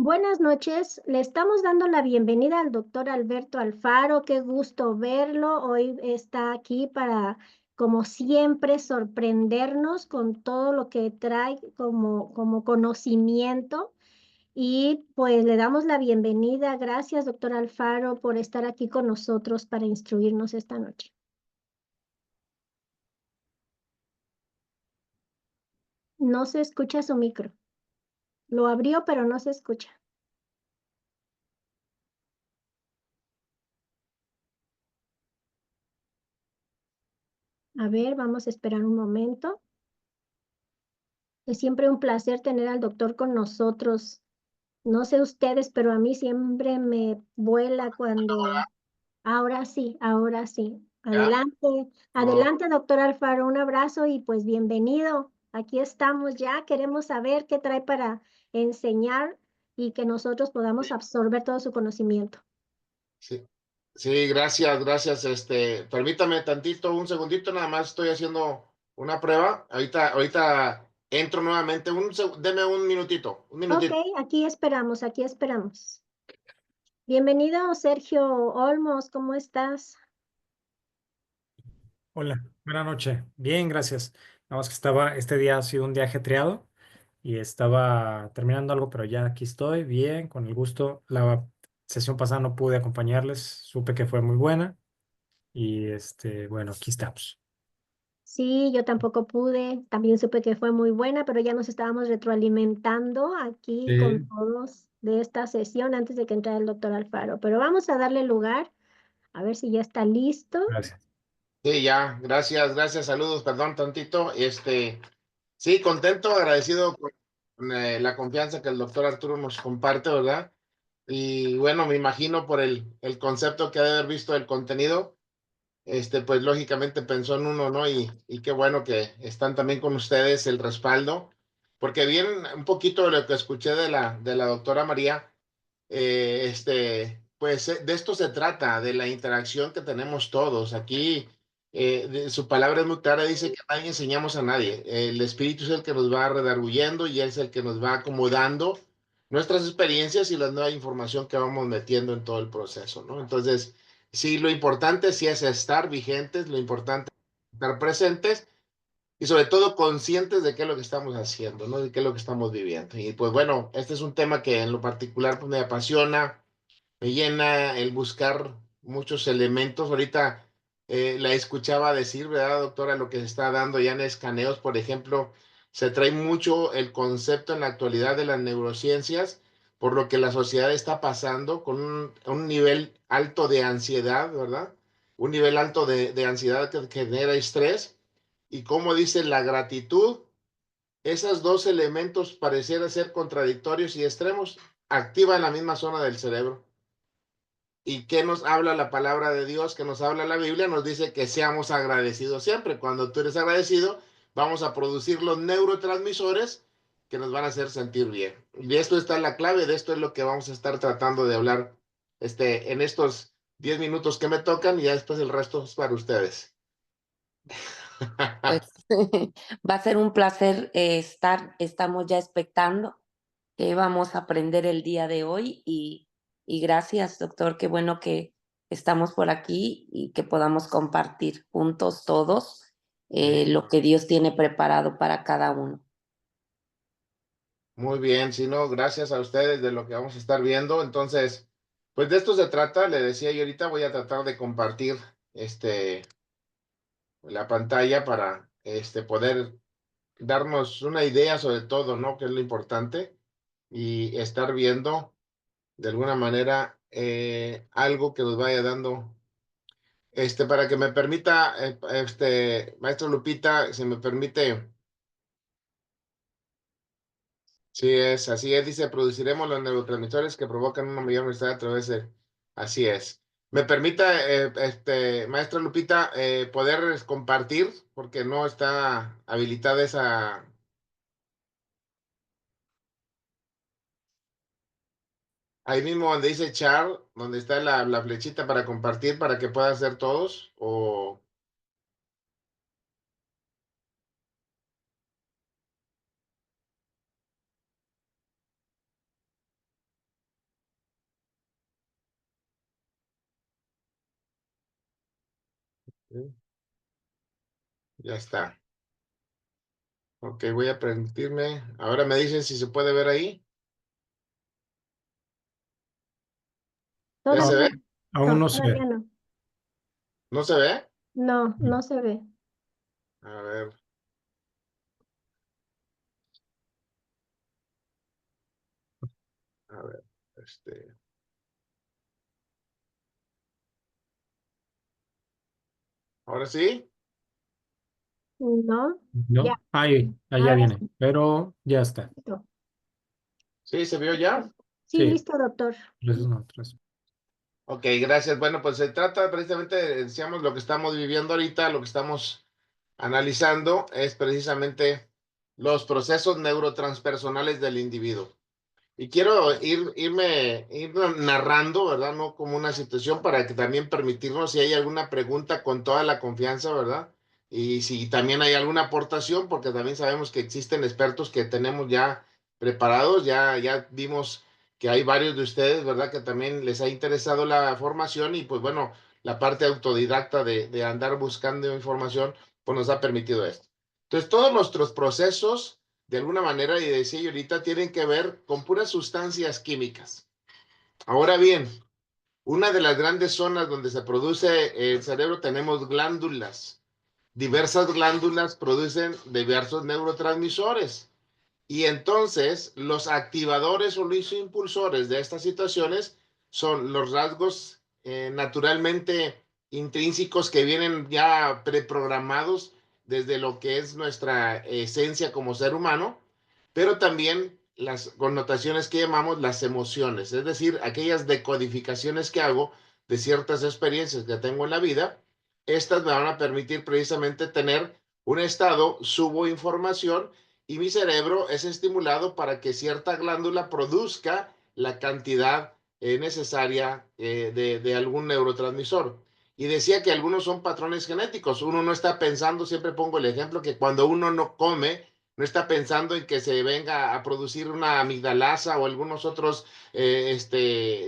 Buenas noches, le estamos dando la bienvenida al doctor Alberto Alfaro. Qué gusto verlo. Hoy está aquí para, como siempre, sorprendernos con todo lo que trae como conocimiento. Y pues le damos la bienvenida. Gracias, doctor Alfaro, por estar aquí con nosotros para instruirnos esta noche. No se escucha su micro. Lo abrió, pero no se escucha. A ver, vamos a esperar un momento. Es siempre un placer tener al doctor con nosotros. No sé ustedes, pero a mí siempre me vuela cuando... Ahora sí, ahora sí. ¿Ya? Adelante, Oh, adelante, doctor Alfaro, un abrazo y pues bienvenido. Aquí estamos ya, queremos saber qué trae para enseñar y que nosotros podamos absorber todo su conocimiento. sí, sí, gracias, gracias. Permítame tantito, un segundito, nada más estoy haciendo una prueba. Ahorita entro nuevamente. Deme un minutito, un Ok, minutito. aquí esperamos, aquí esperamos. Bienvenido, Sergio Olmos, ¿cómo estás? Hola, buenas noches. Bien, gracias. Nada más que este día ha sido un día ajetreado y estaba terminando algo, pero ya aquí estoy, bien, con el gusto. La sesión pasada no pude acompañarles, supe que fue muy buena y bueno, aquí estamos. Sí, yo tampoco pude, también supe que fue muy buena, pero ya nos estábamos retroalimentando aquí con Sí. todos de esta sesión antes de que entrara el doctor Alfaro. Pero vamos a darle lugar, a ver si ya está listo. Gracias. Sí, ya, gracias, gracias, saludos, perdón tantito. Sí, contento, agradecido con la confianza que el doctor Arturo nos comparte, ¿verdad? Y bueno, me imagino por el concepto que ha de haber visto del contenido. Pues lógicamente pensó en uno, ¿no? Y qué bueno que están también con ustedes el respaldo, porque bien un poquito de lo que escuché de la doctora María, pues de esto se trata, de la interacción que tenemos todos. Aquí su palabra es muy clara, dice que nadie enseñamos a nadie. El Espíritu es el que nos va redarguyendo y Él es el que nos va acomodando nuestras experiencias y la nueva información que vamos metiendo en todo el proceso, ¿no? Entonces, sí, lo importante sí es estar vigentes, lo importante es estar presentes y sobre todo conscientes de qué es lo que estamos haciendo, ¿no? De qué es lo que estamos viviendo. Y pues bueno, este es un tema que en lo particular pues, me apasiona, me llena el buscar muchos elementos. Ahorita la escuchaba decir, ¿verdad, doctora? Lo que se está dando ya en escaneos, por ejemplo, se trae mucho el concepto en la actualidad de las neurociencias, por lo que la sociedad está pasando con un nivel alto de ansiedad, ¿verdad? Un nivel alto de ansiedad que genera estrés. Y como dice la gratitud, esos dos elementos parecieran ser contradictorios y extremos, activan la misma zona del cerebro. ¿Y qué nos habla la palabra de Dios? ¿Qué nos habla la Biblia? Nos dice que seamos agradecidos siempre. Cuando tú eres agradecido, vamos a producir los neurotransmisores que nos van a hacer sentir bien. Y de esto está la clave, de esto es lo que vamos a estar tratando de hablar en estos 10 minutos que me tocan y ya después el resto es para ustedes. Pues va a ser un placer estamos ya expectando qué vamos a aprender el día de hoy y gracias, doctor, qué bueno que estamos por aquí y que podamos compartir juntos todos Sí. lo que Dios tiene preparado para cada uno. Muy bien, si no, gracias a ustedes de lo que vamos a estar viendo. Entonces, pues de esto se trata, le decía yo ahorita voy a tratar de compartir la pantalla para poder darnos una idea sobre todo, ¿no? Que es lo importante y estar viendo de alguna manera algo que nos vaya dando, para que me permita, maestro Lupita, si me permite. Sí es, así es, dice, produciremos los neurotransmisores que provocan una mayor velocidad a través de... Así es. ¿Me permita, maestra Lupita, poder compartir? Porque no está habilitada esa... Ahí mismo donde dice char, donde está la flechita para compartir, para que puedan ser todos, o... Sí, ya está. Ok, voy a permitirme. Ahora me dicen si se puede ver ahí. ¿Ya se ve? Todavía Aún no, no se todavía ve. no. ¿No se ve? No, no se ve. A ver. A ver. ¿Ahora sí? No, ya, ¿No? Ahí ya ahora viene, pero ya está. sí. ¿Sí? ¿Se vio ya? Sí, Sí, listo, doctor. no, 3. Ok, gracias. Bueno, pues se trata precisamente, decíamos, lo que estamos viviendo ahorita, lo que estamos analizando es precisamente los procesos neurotranspersonales del individuo. Y quiero ir narrando, ¿verdad? No como una situación para que también permitirnos si hay alguna pregunta con toda la confianza, ¿verdad? Y si también hay alguna aportación, porque también sabemos que existen expertos que tenemos ya preparados, ya vimos que hay varios de ustedes, ¿verdad? Que también les ha interesado la formación y pues bueno, la parte autodidacta de andar buscando información, pues nos ha permitido esto. Entonces, todos nuestros procesos de alguna manera, y decía yo ahorita, tienen que ver con puras sustancias químicas. Ahora bien, una de las grandes zonas donde se produce el cerebro tenemos glándulas. Diversas glándulas producen diversos neurotransmisores. Y entonces los activadores o los impulsores de estas situaciones son los rasgos naturalmente intrínsecos que vienen ya preprogramados desde lo que es nuestra esencia como ser humano, pero también las connotaciones que llamamos las emociones, es decir, aquellas decodificaciones que hago de ciertas experiencias que tengo en la vida, estas me van a permitir precisamente tener un estado, subo información y mi cerebro es estimulado para que cierta glándula produzca la cantidad necesaria de algún neurotransmisor. Y decía que algunos son patrones genéticos. Uno no está pensando, siempre pongo el ejemplo, que cuando uno no come, no está pensando en que se venga a producir una amigdalasa o algunos otros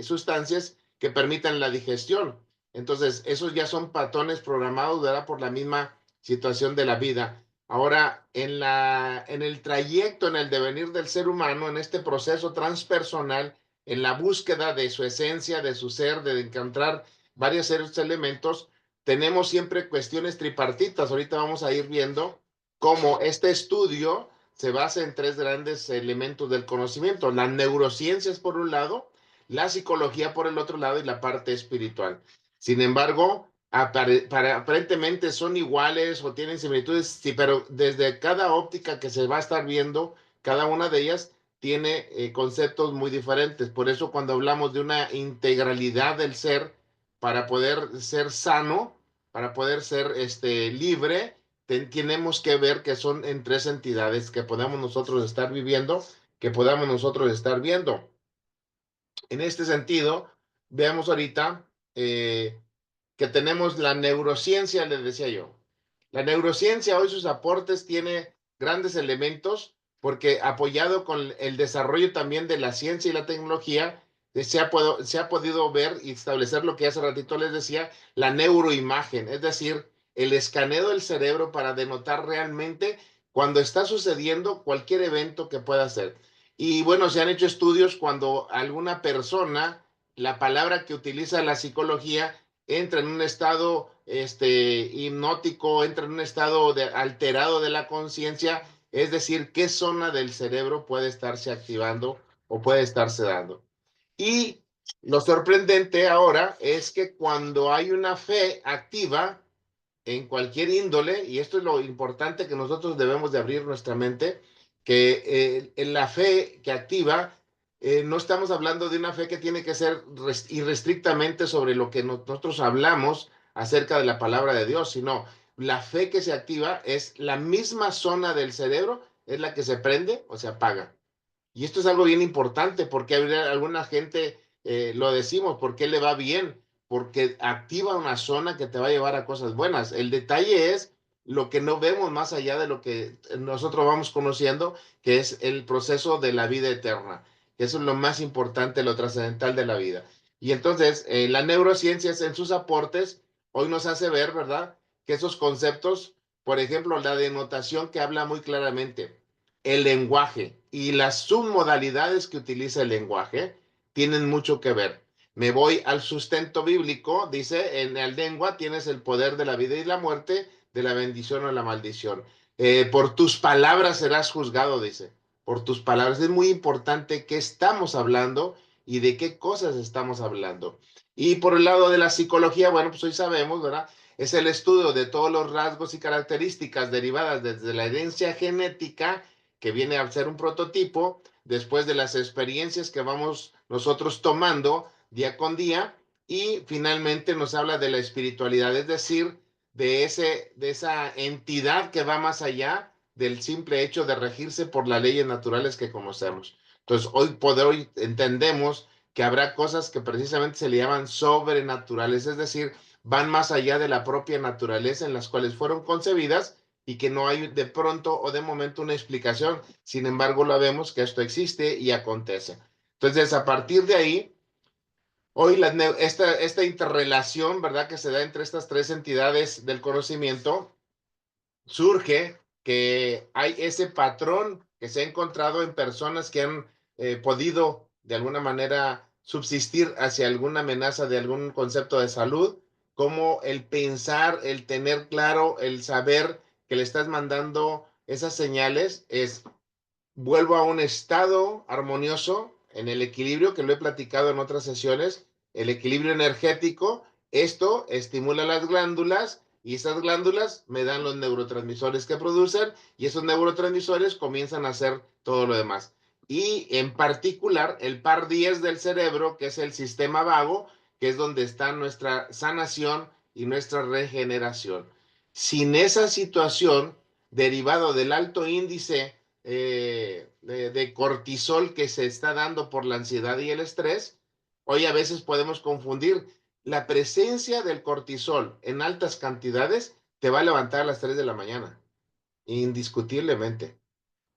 sustancias que permitan la digestión. Entonces, esos ya son patrones programados, ¿verdad? Por la misma situación de la vida. Ahora, en el trayecto, en el devenir del ser humano, en este proceso transpersonal, en la búsqueda de su esencia, de su ser, de encontrar varios elementos, tenemos siempre cuestiones tripartitas. Ahorita vamos a ir viendo cómo este estudio se basa en tres grandes elementos del conocimiento: las neurociencias por un lado, la psicología por el otro lado y la parte espiritual. Sin embargo, aparentemente son iguales o tienen similitudes, sí, pero desde cada óptica que se va a estar viendo, cada una de ellas tiene conceptos muy diferentes. Por eso cuando hablamos de una integralidad del ser, para poder ser sano, para poder ser libre, tenemos que ver que son en tres entidades que podamos nosotros estar viviendo, que podamos nosotros estar viendo. En este sentido, veamos ahorita que tenemos la neurociencia, les decía yo. La neurociencia hoy sus aportes tiene grandes elementos porque apoyado con el desarrollo también de la ciencia y la tecnología, se ha podido ver y establecer lo que hace ratito les decía, la neuroimagen, es decir, el escaneo del cerebro para denotar realmente cuando está sucediendo cualquier evento que pueda ser. Y bueno, se han hecho estudios cuando alguna persona, la palabra que utiliza la psicología, entra en un estado hipnótico, entra en un estado alterado de la conciencia, es decir, qué zona del cerebro puede estarse activando o puede estarse dando. Y lo sorprendente ahora es que cuando hay una fe activa, en cualquier índole, y esto es lo importante que nosotros debemos de abrir nuestra mente, que en la fe que activa, no estamos hablando de una fe que tiene que ser irrestrictamente sobre lo que nosotros hablamos acerca de la palabra de Dios, sino la fe que se activa es la misma zona del cerebro, es la que se prende o se apaga. Y esto es algo bien importante porque alguna gente, lo decimos, ¿por qué le va bien? Porque activa una zona que te va a llevar a cosas buenas. El detalle es lo que no vemos más allá de lo que nosotros vamos conociendo, que es el proceso de la vida eterna. Eso es lo más importante, lo trascendental de la vida. Y entonces, la neurociencia en sus aportes hoy nos hace ver, ¿verdad? que esos conceptos, por ejemplo, la denotación que habla muy claramente, el lenguaje y las submodalidades que utiliza el lenguaje tienen mucho que ver. Me voy al sustento bíblico, dice, en la lengua tienes el poder de la vida y la muerte, de la bendición o la maldición. Por tus palabras serás juzgado, dice. Por tus palabras. Es muy importante qué estamos hablando y de qué cosas estamos hablando. Y por el lado de la psicología, bueno, pues hoy sabemos, ¿verdad? Es el estudio de todos los rasgos y características derivadas desde la herencia genética, que viene a ser un prototipo, después de las experiencias que vamos nosotros tomando día con día, y finalmente nos habla de la espiritualidad, es decir, de esa entidad que va más allá del simple hecho de regirse por las leyes naturales que conocemos. Entonces, hoy por hoy entendemos que habrá cosas que precisamente se le llaman sobrenaturales, es decir, van más allá de la propia naturaleza en las cuales fueron concebidas y que no hay de pronto o de momento una explicación. Sin embargo, lo vemos que esto existe y acontece. Entonces, a partir de ahí, hoy esta interrelación, ¿verdad?, que se da entre estas tres entidades del conocimiento, surge que hay ese patrón que se ha encontrado en personas que han podido de alguna manera subsistir hacia alguna amenaza de algún concepto de salud, como el pensar, el tener claro, el saber que le estás mandando esas señales, es vuelvo a un estado armonioso en el equilibrio que lo he platicado en otras sesiones, el equilibrio energético. Esto estimula las glándulas y esas glándulas me dan los neurotransmisores que producen y esos neurotransmisores comienzan a hacer todo lo demás. Y en particular el par 10 del cerebro, que es el sistema vago, que es donde está nuestra sanación y nuestra regeneración. Sin esa situación, derivado del alto índice de cortisol que se está dando por la ansiedad y el estrés, hoy a veces podemos confundir. La presencia del cortisol en altas cantidades te va a levantar a las 3 de la mañana, indiscutiblemente.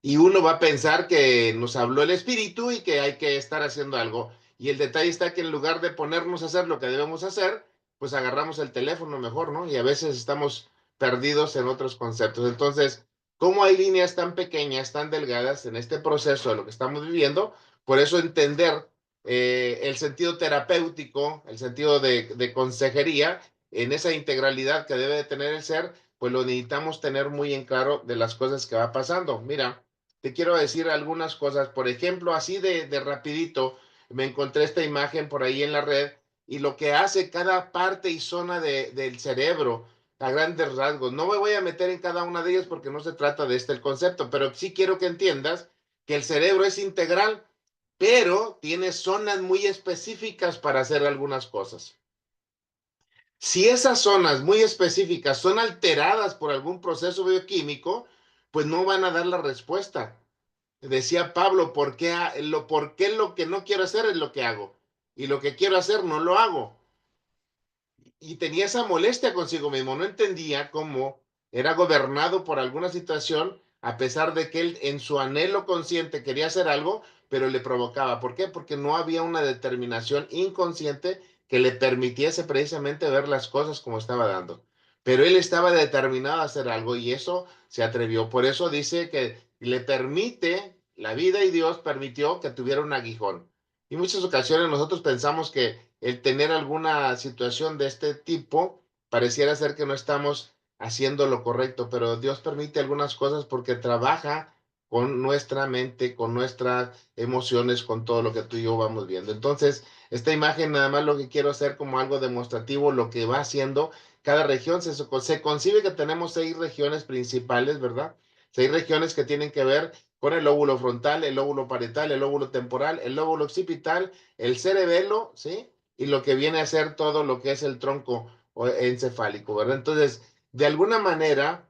Y uno va a pensar que nos habló el espíritu y que hay que estar haciendo algo. Y el detalle está que en lugar de ponernos a hacer lo que debemos hacer, pues agarramos el teléfono mejor, ¿no? Y a veces estamos perdidos en otros conceptos. Entonces, ¿cómo hay líneas tan pequeñas, tan delgadas en este proceso de lo que estamos viviendo? Por eso entender el sentido terapéutico, el sentido de consejería, en esa integralidad que debe de tener el ser, pues lo necesitamos tener muy en claro de las cosas que va pasando. Mira, te quiero decir algunas cosas. Por ejemplo, así de rapidito, me encontré esta imagen por ahí en la red y lo que hace cada parte y zona del cerebro a grandes rasgos. No me voy a meter en cada una de ellas porque no se trata de este el concepto, pero sí quiero que entiendas que el cerebro es integral, pero tiene zonas muy específicas para hacer algunas cosas. Si esas zonas muy específicas son alteradas por algún proceso bioquímico, pues no van a dar la respuesta. Decía Pablo, ¿por qué lo que no quiero hacer es lo que hago? Y lo que quiero hacer no lo hago. Y tenía esa molestia consigo mismo, no entendía cómo era gobernado por alguna situación, a pesar de que él en su anhelo consciente quería hacer algo, pero le provocaba. ¿Por qué? Porque no había una determinación inconsciente que le permitiese precisamente ver las cosas como estaba dando. Pero él estaba determinado a hacer algo y eso se atrevió. Por eso dice que le permite, la vida y Dios permitió que tuviera un aguijón. Y muchas ocasiones nosotros pensamos que el tener alguna situación de este tipo pareciera ser que no estamos haciendo lo correcto, pero Dios permite algunas cosas porque trabaja con nuestra mente, con nuestras emociones, con todo lo que tú y yo vamos viendo. Entonces, esta imagen nada más lo que quiero hacer como algo demostrativo, lo que va haciendo cada región. Se concibe que tenemos 6 regiones principales, ¿verdad? 6 regiones que tienen que ver con el lóbulo frontal, el lóbulo parietal, el lóbulo temporal, el lóbulo occipital, el cerebelo, ¿sí? Y lo que viene a ser todo lo que es el tronco encefálico, ¿verdad? Entonces, de alguna manera,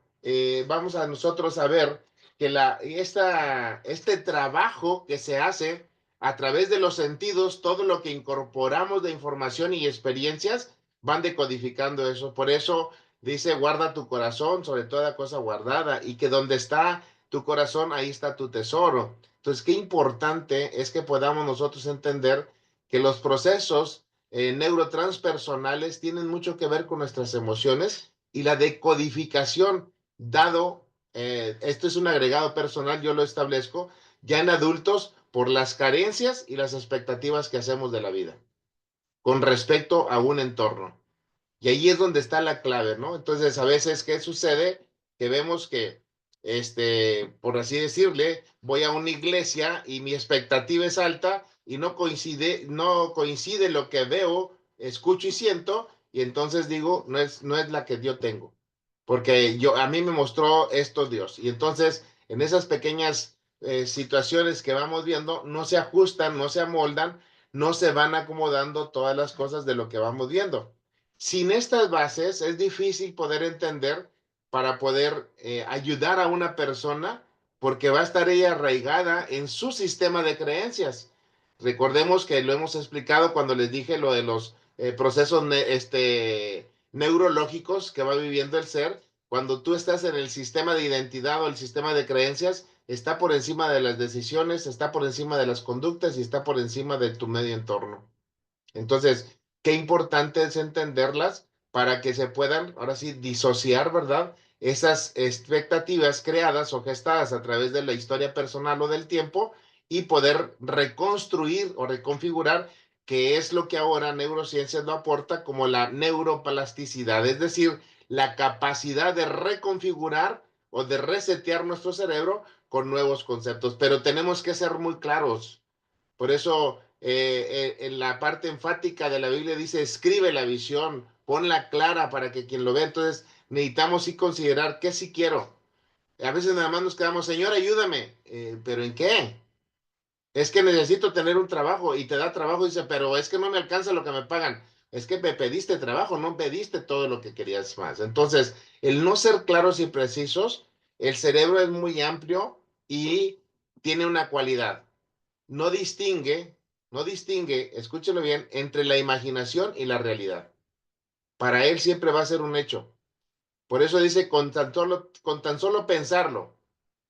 vamos a nosotros a ver que este trabajo que se hace a través de los sentidos, todo lo que incorporamos de información y experiencias, van decodificando eso. Por eso dice, guarda tu corazón sobre toda cosa guardada, y que donde está tu corazón, ahí está tu tesoro. Entonces, qué importante es que podamos nosotros entender que los procesos neurotranspersonales tienen mucho que ver con nuestras emociones y la decodificación, dado, esto es un agregado personal, yo lo establezco, ya en adultos por las carencias y las expectativas que hacemos de la vida con respecto a un entorno. Y ahí es donde está la clave, ¿no? Entonces, a veces, ¿qué sucede? Que vemos que, por así decirle, voy a una iglesia y mi expectativa es alta y no coincide lo que veo, escucho y siento, y entonces digo, no es la que yo tengo. Porque a mí me mostró esto Dios. Y entonces, en esas pequeñas situaciones que vamos viendo, no se ajustan, no se amoldan, no se van acomodando todas las cosas de lo que vamos viendo. Sin estas bases es difícil poder entender para poder ayudar a una persona porque va a estar ella arraigada en su sistema de creencias. Recordemos que lo hemos explicado cuando les dije lo de los procesos neurológicos que va viviendo el ser. Cuando tú estás en el sistema de identidad o el sistema de creencias, está por encima de las decisiones, está por encima de las conductas y está por encima de tu medio entorno. Entonces, qué importante es entenderlas para que se puedan, ahora sí, disociar, ¿verdad? Esas expectativas creadas o gestadas a través de la historia personal o del tiempo y poder reconstruir o reconfigurar, que es lo que ahora neurociencias lo aporta como la neuroplasticidad, es decir, la capacidad de reconfigurar o de resetear nuestro cerebro con nuevos conceptos. Pero tenemos que ser muy claros. Por eso en la parte enfática de la Biblia dice, escribe la visión, ponla clara para que quien lo vea. Entonces necesitamos sí considerar qué sí quiero. A veces nada más nos quedamos, Señor, ayúdame. ¿Pero en qué? Es que necesito tener un trabajo y te da trabajo y dice, pero es que no me alcanza lo que me pagan. Es que me pediste trabajo, no pediste todo lo que querías más. Entonces, el no ser claros y precisos, el cerebro es muy amplio y tiene una cualidad no distingue, no distingue, escúchelo bien, entre la imaginación y la realidad. Para él siempre va a ser un hecho. Por eso dice, con tan solo pensarlo,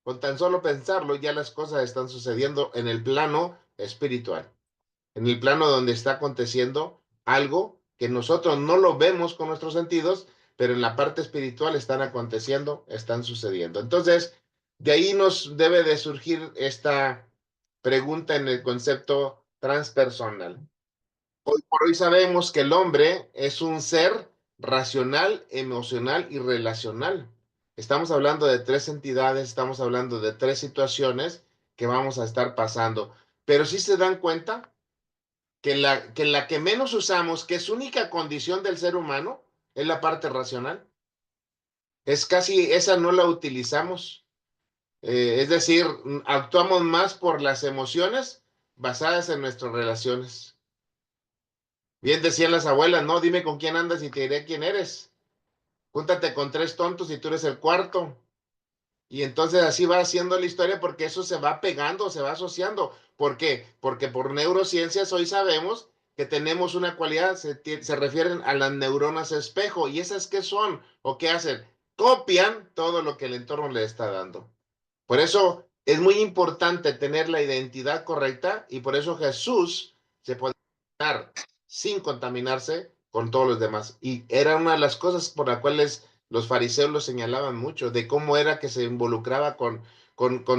con tan solo pensarlo, ya las cosas están sucediendo en el plano espiritual, en el plano donde está aconteciendo algo que nosotros no lo vemos con nuestros sentidos, pero en la parte espiritual están aconteciendo, están sucediendo. Entonces, de ahí nos debe de surgir esta pregunta en el concepto transpersonal. Hoy por hoy sabemos que el hombre es un ser racional, emocional y relacional. Estamos hablando de tres entidades, estamos hablando de tres situaciones que vamos a estar pasando. Pero si se dan cuenta que la que menos usamos, que es única condición del ser humano, es la parte racional. Es casi, esa no la utilizamos. Es decir, actuamos más por las emociones basadas en nuestras relaciones. Bien decían las abuelas, no, dime con quién andas y te diré quién eres. Júntate con tres tontos y tú eres el cuarto. Y entonces así va haciendo la historia porque eso se va pegando, se va asociando. ¿Por qué? Porque por neurociencias hoy sabemos que tenemos una cualidad, se refieren a las neuronas espejo. ¿Y esas qué son o qué hacen? Copian todo lo que el entorno le está dando. Por eso es muy importante tener la identidad correcta y por eso Jesús se podía dar sin contaminarse con todos los demás. Y era una de las cosas por las cuales los fariseos lo señalaban mucho, de cómo era que se involucraba con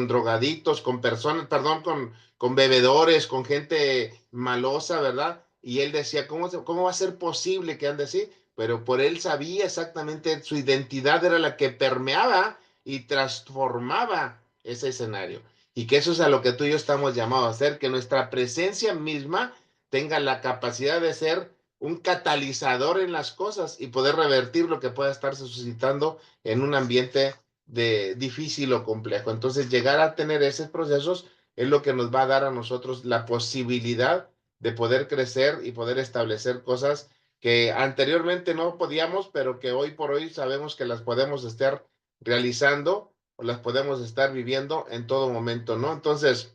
drogadictos, con personas, perdón, con bebedores, con gente malosa, ¿verdad? Y él decía, ¿cómo va a ser posible que ande así? Pero por él sabía exactamente, su identidad era la que permeaba y transformaba ese escenario. Y que eso es a lo que tú y yo estamos llamados a hacer, que nuestra presencia misma tenga la capacidad de ser un catalizador en las cosas y poder revertir lo que pueda estar suscitando en un ambiente difícil o complejo. Entonces, llegar a tener esos procesos es lo que nos va a dar a nosotros la posibilidad de poder crecer y poder establecer cosas que anteriormente no podíamos, pero que hoy por hoy sabemos que las podemos estar realizando o las podemos estar viviendo en todo momento, ¿no? Entonces,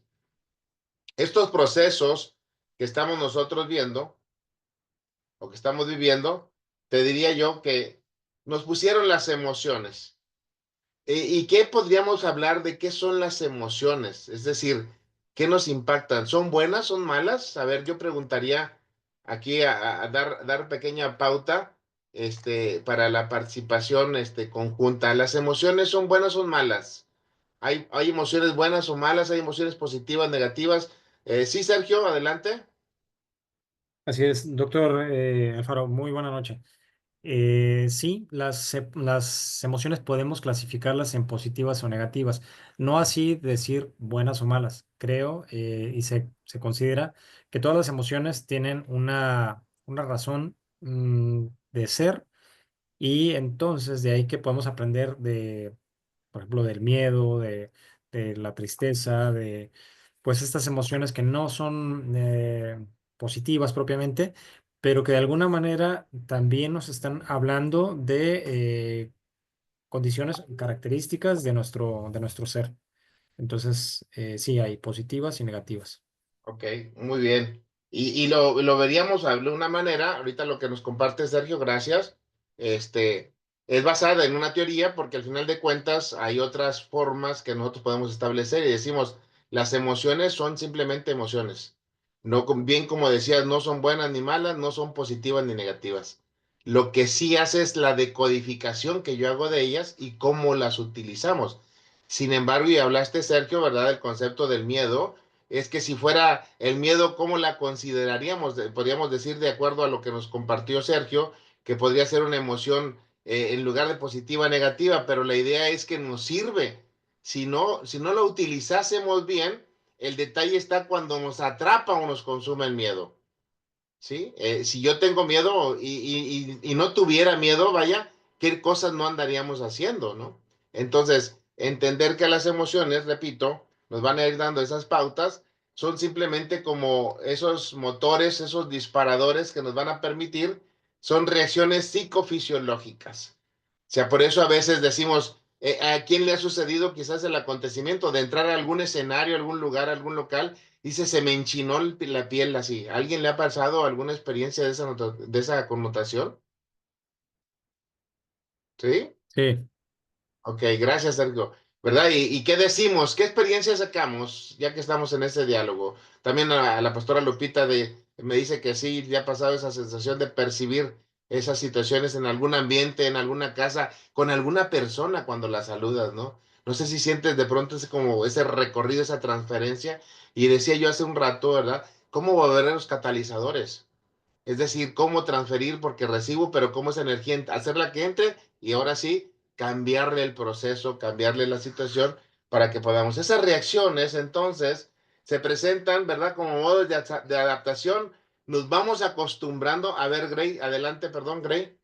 estos procesos que estamos nosotros viendo o que estamos viviendo, te diría yo que nos pusieron las emociones. ¿Y qué podríamos hablar de qué son las emociones? Es decir, ¿qué nos impactan? ¿Son buenas? ¿Son malas? A ver, yo preguntaría aquí a dar pequeña pauta. para la participación conjunta. ¿Las emociones son buenas o son malas? Hay emociones buenas o malas, hay emociones positivas, negativas. Sí, Sergio, adelante. Así es, doctor Alfaro, muy buena noche. Sí, las emociones podemos clasificarlas en positivas o negativas, no así decir buenas o malas. Creo y se considera que todas las emociones tienen una razón de ser y entonces de ahí que podemos aprender de, por ejemplo, del miedo, de la tristeza, de pues estas emociones que no son positivas propiamente, pero que de alguna manera también nos están hablando de condiciones, características de nuestro ser. Entonces, sí, hay positivas y negativas. Ok, muy bien. Y lo veríamos de una manera, ahorita lo que nos comparte Sergio, gracias, es basada en una teoría porque al final de cuentas hay otras formas que nosotros podemos establecer y decimos, las emociones son simplemente emociones. No, bien como decías, no son buenas ni malas, no son positivas ni negativas. Lo que sí hace es la decodificación que yo hago de ellas y cómo las utilizamos. Sin embargo, y hablaste, Sergio, ¿verdad? El concepto del miedo es que si fuera el miedo, ¿cómo la consideraríamos? Podríamos decir, de acuerdo a lo que nos compartió Sergio, que podría ser una emoción en lugar de positiva, negativa, pero la idea es que nos sirve. Si no lo utilizásemos bien, el detalle está cuando nos atrapa o nos consume el miedo. ¿Sí? Si yo tengo miedo y no tuviera miedo, vaya, ¿qué cosas no andaríamos haciendo, no? Entonces, entender que las emociones, repito, nos van a ir dando esas pautas, son simplemente como esos motores, esos disparadores que nos van a permitir, son reacciones psicofisiológicas. O sea, por eso a veces decimos, ¿a quién le ha sucedido quizás el acontecimiento de entrar a algún escenario, algún lugar, algún local? Dice, se me enchinó la piel así. ¿A alguien le ha pasado alguna experiencia de esa connotación? ¿Sí? Sí, Ok, gracias, Sergio. ¿Verdad? ¿Y qué decimos? ¿Qué experiencia sacamos ya que estamos en ese diálogo? También a la pastora Lupita me dice que sí, le ha pasado esa sensación de percibir esas situaciones en algún ambiente, en alguna casa, con alguna persona cuando la saludas, ¿no? No sé si sientes de pronto como ese recorrido, esa transferencia. Y decía yo hace un rato, ¿verdad? ¿Cómo volver a los catalizadores? Es decir, cómo transferir porque recibo, pero cómo esa energía, hacerla que entre y ahora sí, cambiarle el proceso, cambiarle la situación para que podamos. Esas reacciones entonces se presentan, ¿verdad? Como modos de adaptación. Nos vamos acostumbrando. A ver, Gray, adelante, perdón, Gray.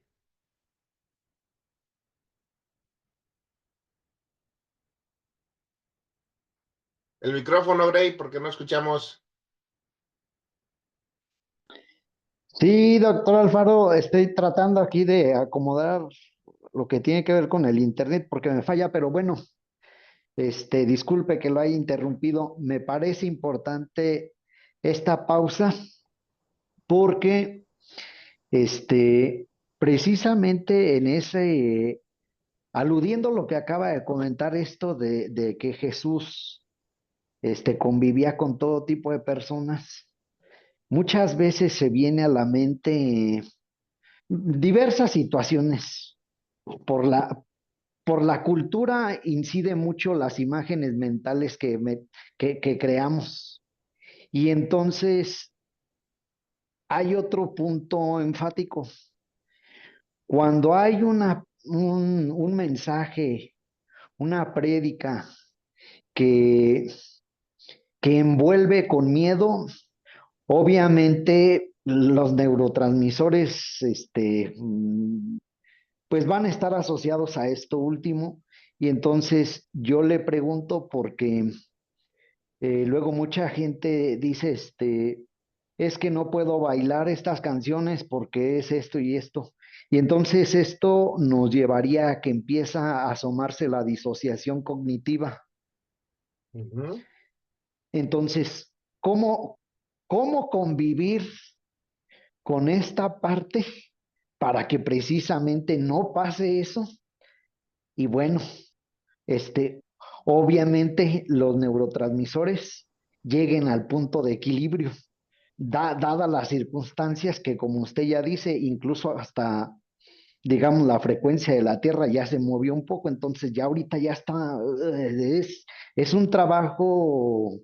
El micrófono, Gray, porque no escuchamos. Sí, doctor Alfaro, estoy tratando aquí de acomodar lo que tiene que ver con el internet porque me falla, pero bueno, disculpe que lo haya interrumpido. Me parece importante esta pausa porque, precisamente en aludiendo a lo que acaba de comentar esto de que Jesús, convivía con todo tipo de personas, muchas veces se viene a la mente diversas situaciones. Por la cultura incide mucho las imágenes mentales que creamos. Y entonces hay otro punto enfático. Cuando hay un mensaje, una prédica que, que envuelve con miedo, obviamente los neurotransmisores pues van a estar asociados a esto último. Y entonces yo le pregunto porque luego mucha gente dice, es que no puedo bailar estas canciones porque es esto y esto. Y entonces esto nos llevaría a que empieza a asomarse la disociación cognitiva. Ujú. Entonces, ¿cómo convivir con esta parte para que precisamente no pase eso? Y bueno, este, obviamente los neurotransmisores lleguen al punto de equilibrio, dadas las circunstancias que, como usted ya dice, incluso hasta digamos, la frecuencia de la Tierra ya se movió un poco, entonces ya ahorita ya está, es un trabajo,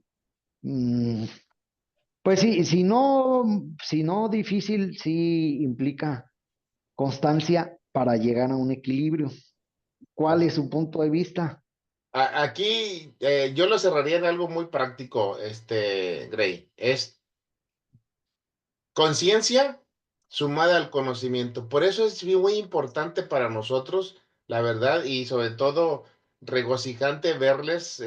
mm, pues sí, si no difícil, sí implica constancia para llegar a un equilibrio. ¿Cuál es su punto de vista? Aquí yo lo cerraría en algo muy práctico, Gray. Es conciencia sumada al conocimiento. Por eso es muy importante para nosotros, la verdad, y sobre todo regocijante verles.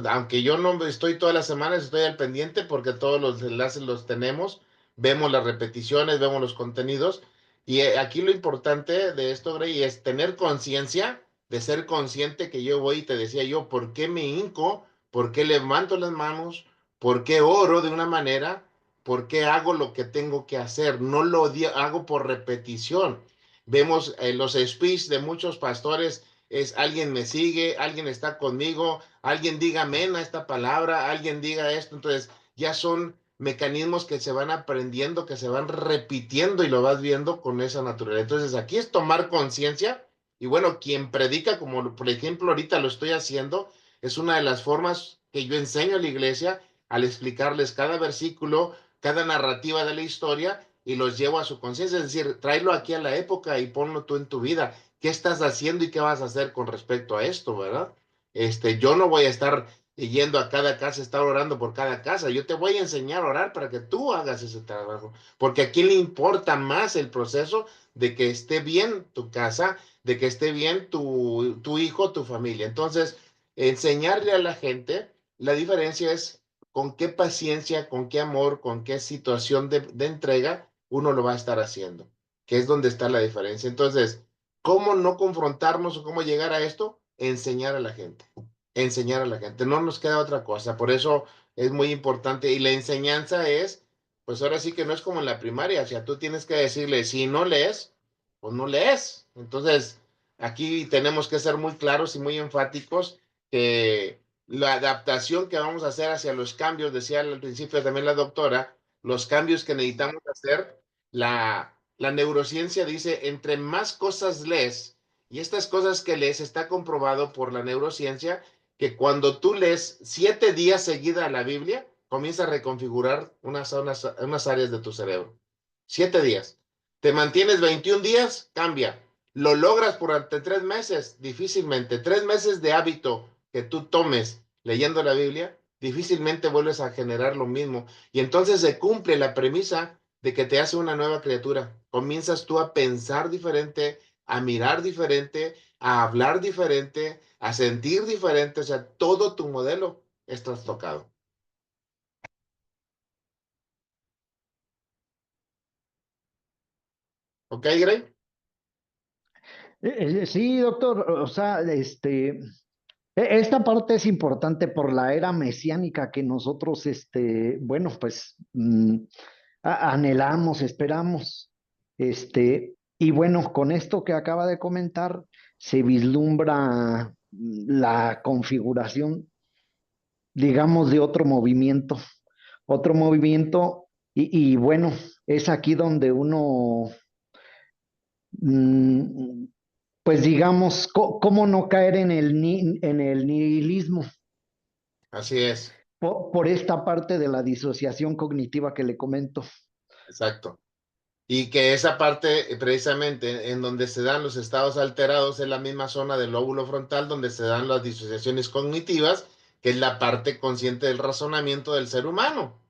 Aunque yo no estoy todas las semanas, estoy al pendiente porque todos los enlaces los tenemos, vemos las repeticiones, vemos los contenidos. Y aquí lo importante de esto, Gray, es tener conciencia, de ser consciente que yo voy y te decía yo, ¿por qué me hinco? ¿Por qué levanto las manos? ¿Por qué oro de una manera? ¿Por qué hago lo que tengo que hacer? No lo hago por repetición. Vemos los speech de muchos pastores, es alguien me sigue, alguien está conmigo, alguien diga amén a esta palabra, alguien diga esto. Entonces ya son mecanismos que se van aprendiendo, que se van repitiendo y lo vas viendo con esa naturaleza. Entonces aquí es tomar conciencia y bueno, quien predica, como por ejemplo ahorita lo estoy haciendo, es una de las formas que yo enseño a la iglesia al explicarles cada versículo, cada narrativa de la historia y los llevo a su conciencia, es decir, tráelo aquí a la época y ponlo tú en tu vida. ¿Qué estás haciendo y qué vas a hacer con respecto a esto, verdad? Yo no voy a estar yendo a cada casa, estar orando por cada casa. Yo te voy a enseñar a orar para que tú hagas ese trabajo, porque a quién le importa más el proceso de que esté bien tu casa, de que esté bien tu hijo, tu familia. Entonces, enseñarle a la gente, la diferencia es con qué paciencia, con qué amor, con qué situación de entrega uno lo va a estar haciendo, que es donde está la diferencia. Entonces, ¿cómo no confrontarnos o cómo llegar a esto? Enseñar a la gente, enseñar a la gente. No nos queda otra cosa. Por eso es muy importante. Y la enseñanza es, pues ahora sí que no es como en la primaria. O sea, tú tienes que decirle, si no lees, pues no lees. Entonces, aquí tenemos que ser muy claros y muy enfáticos que la adaptación que vamos a hacer hacia los cambios, decía al principio también la doctora, los cambios que necesitamos hacer, la neurociencia dice, entre más cosas lees, y estas cosas que lees está comprobado por la neurociencia, que cuando tú lees 7 días seguida la Biblia, comienza a reconfigurar unas áreas de tu cerebro. 7 días. Te mantienes 21 días, cambia. Lo logras durante 3 meses, difícilmente. 3 meses de hábito que tú tomes leyendo la Biblia, difícilmente vuelves a generar lo mismo. Y entonces se cumple la premisa de que te hace una nueva criatura. Comienzas tú a pensar diferente, a mirar diferente, a hablar diferente, a sentir diferente. O sea, todo tu modelo es trastocado. ¿Ok, Grey? Sí, doctor, o sea, esta parte es importante por la era mesiánica que nosotros, bueno, pues anhelamos, esperamos. Y bueno, con esto que acaba de comentar, se vislumbra la configuración, digamos, de otro movimiento, y bueno, es aquí donde uno, mm, pues digamos, cómo no caer en en el nihilismo Así es, por esta parte de la disociación cognitiva que le comento. exacto. Y que esa parte, precisamente, en donde se dan los estados alterados, es la misma zona del lóbulo frontal donde se dan las disociaciones cognitivas, que es la parte consciente del razonamiento del ser humano.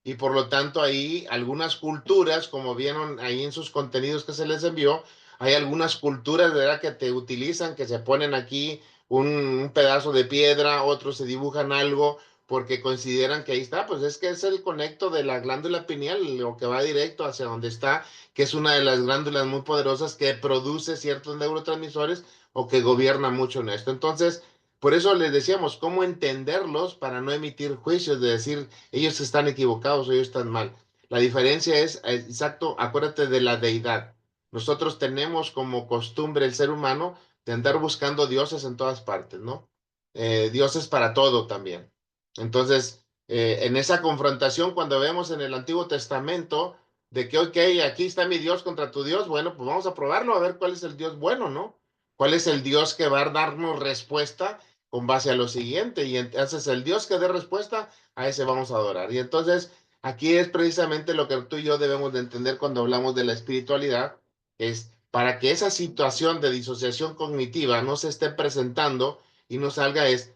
Y por lo tanto ahí algunas culturas, como vieron ahí en sus contenidos que se les envió, hay algunas culturas, ¿verdad?, que te utilizan, que se ponen aquí un pedazo de piedra, otros se dibujan algo porque consideran que ahí está, pues es que es el conecto de la glándula pineal, lo que va directo hacia donde está, que es una de las glándulas muy poderosas que produce ciertos neurotransmisores o que gobierna mucho en esto. Entonces, por eso les decíamos cómo entenderlos para no emitir juicios de decir ellos están equivocados o ellos están mal. La diferencia es, exacto, acuérdate de la deidad. Nosotros tenemos como costumbre el ser humano de andar buscando dioses en todas partes, ¿no? Dioses para todo también. Entonces, en esa confrontación, cuando vemos en el Antiguo Testamento, de que, ok, aquí está mi Dios contra tu Dios, bueno, pues vamos a probarlo, a ver cuál es el Dios bueno, ¿no? ¿Cuál es el Dios que va a darnos respuesta con base a lo siguiente? Y entonces el Dios que dé respuesta, a ese vamos a adorar. Y entonces aquí es precisamente lo que tú y yo debemos de entender cuando hablamos de la espiritualidad, es para que esa situación de disociación cognitiva no se esté presentando y no salga, es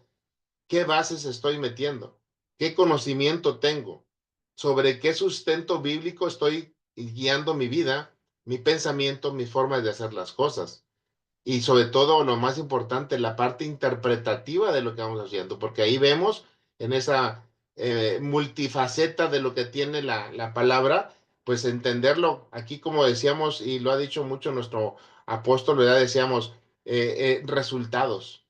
¿qué bases estoy metiendo? ¿Qué conocimiento tengo? ¿Sobre qué sustento bíblico estoy guiando mi vida, mi pensamiento, mi forma de hacer las cosas? Y sobre todo, lo más importante, la parte interpretativa de lo que vamos haciendo, porque ahí vemos en esa multifaceta de lo que tiene la palabra, pues entenderlo. Aquí, como decíamos, y lo ha dicho mucho nuestro apóstol, ¿verdad? Decíamos, resultados.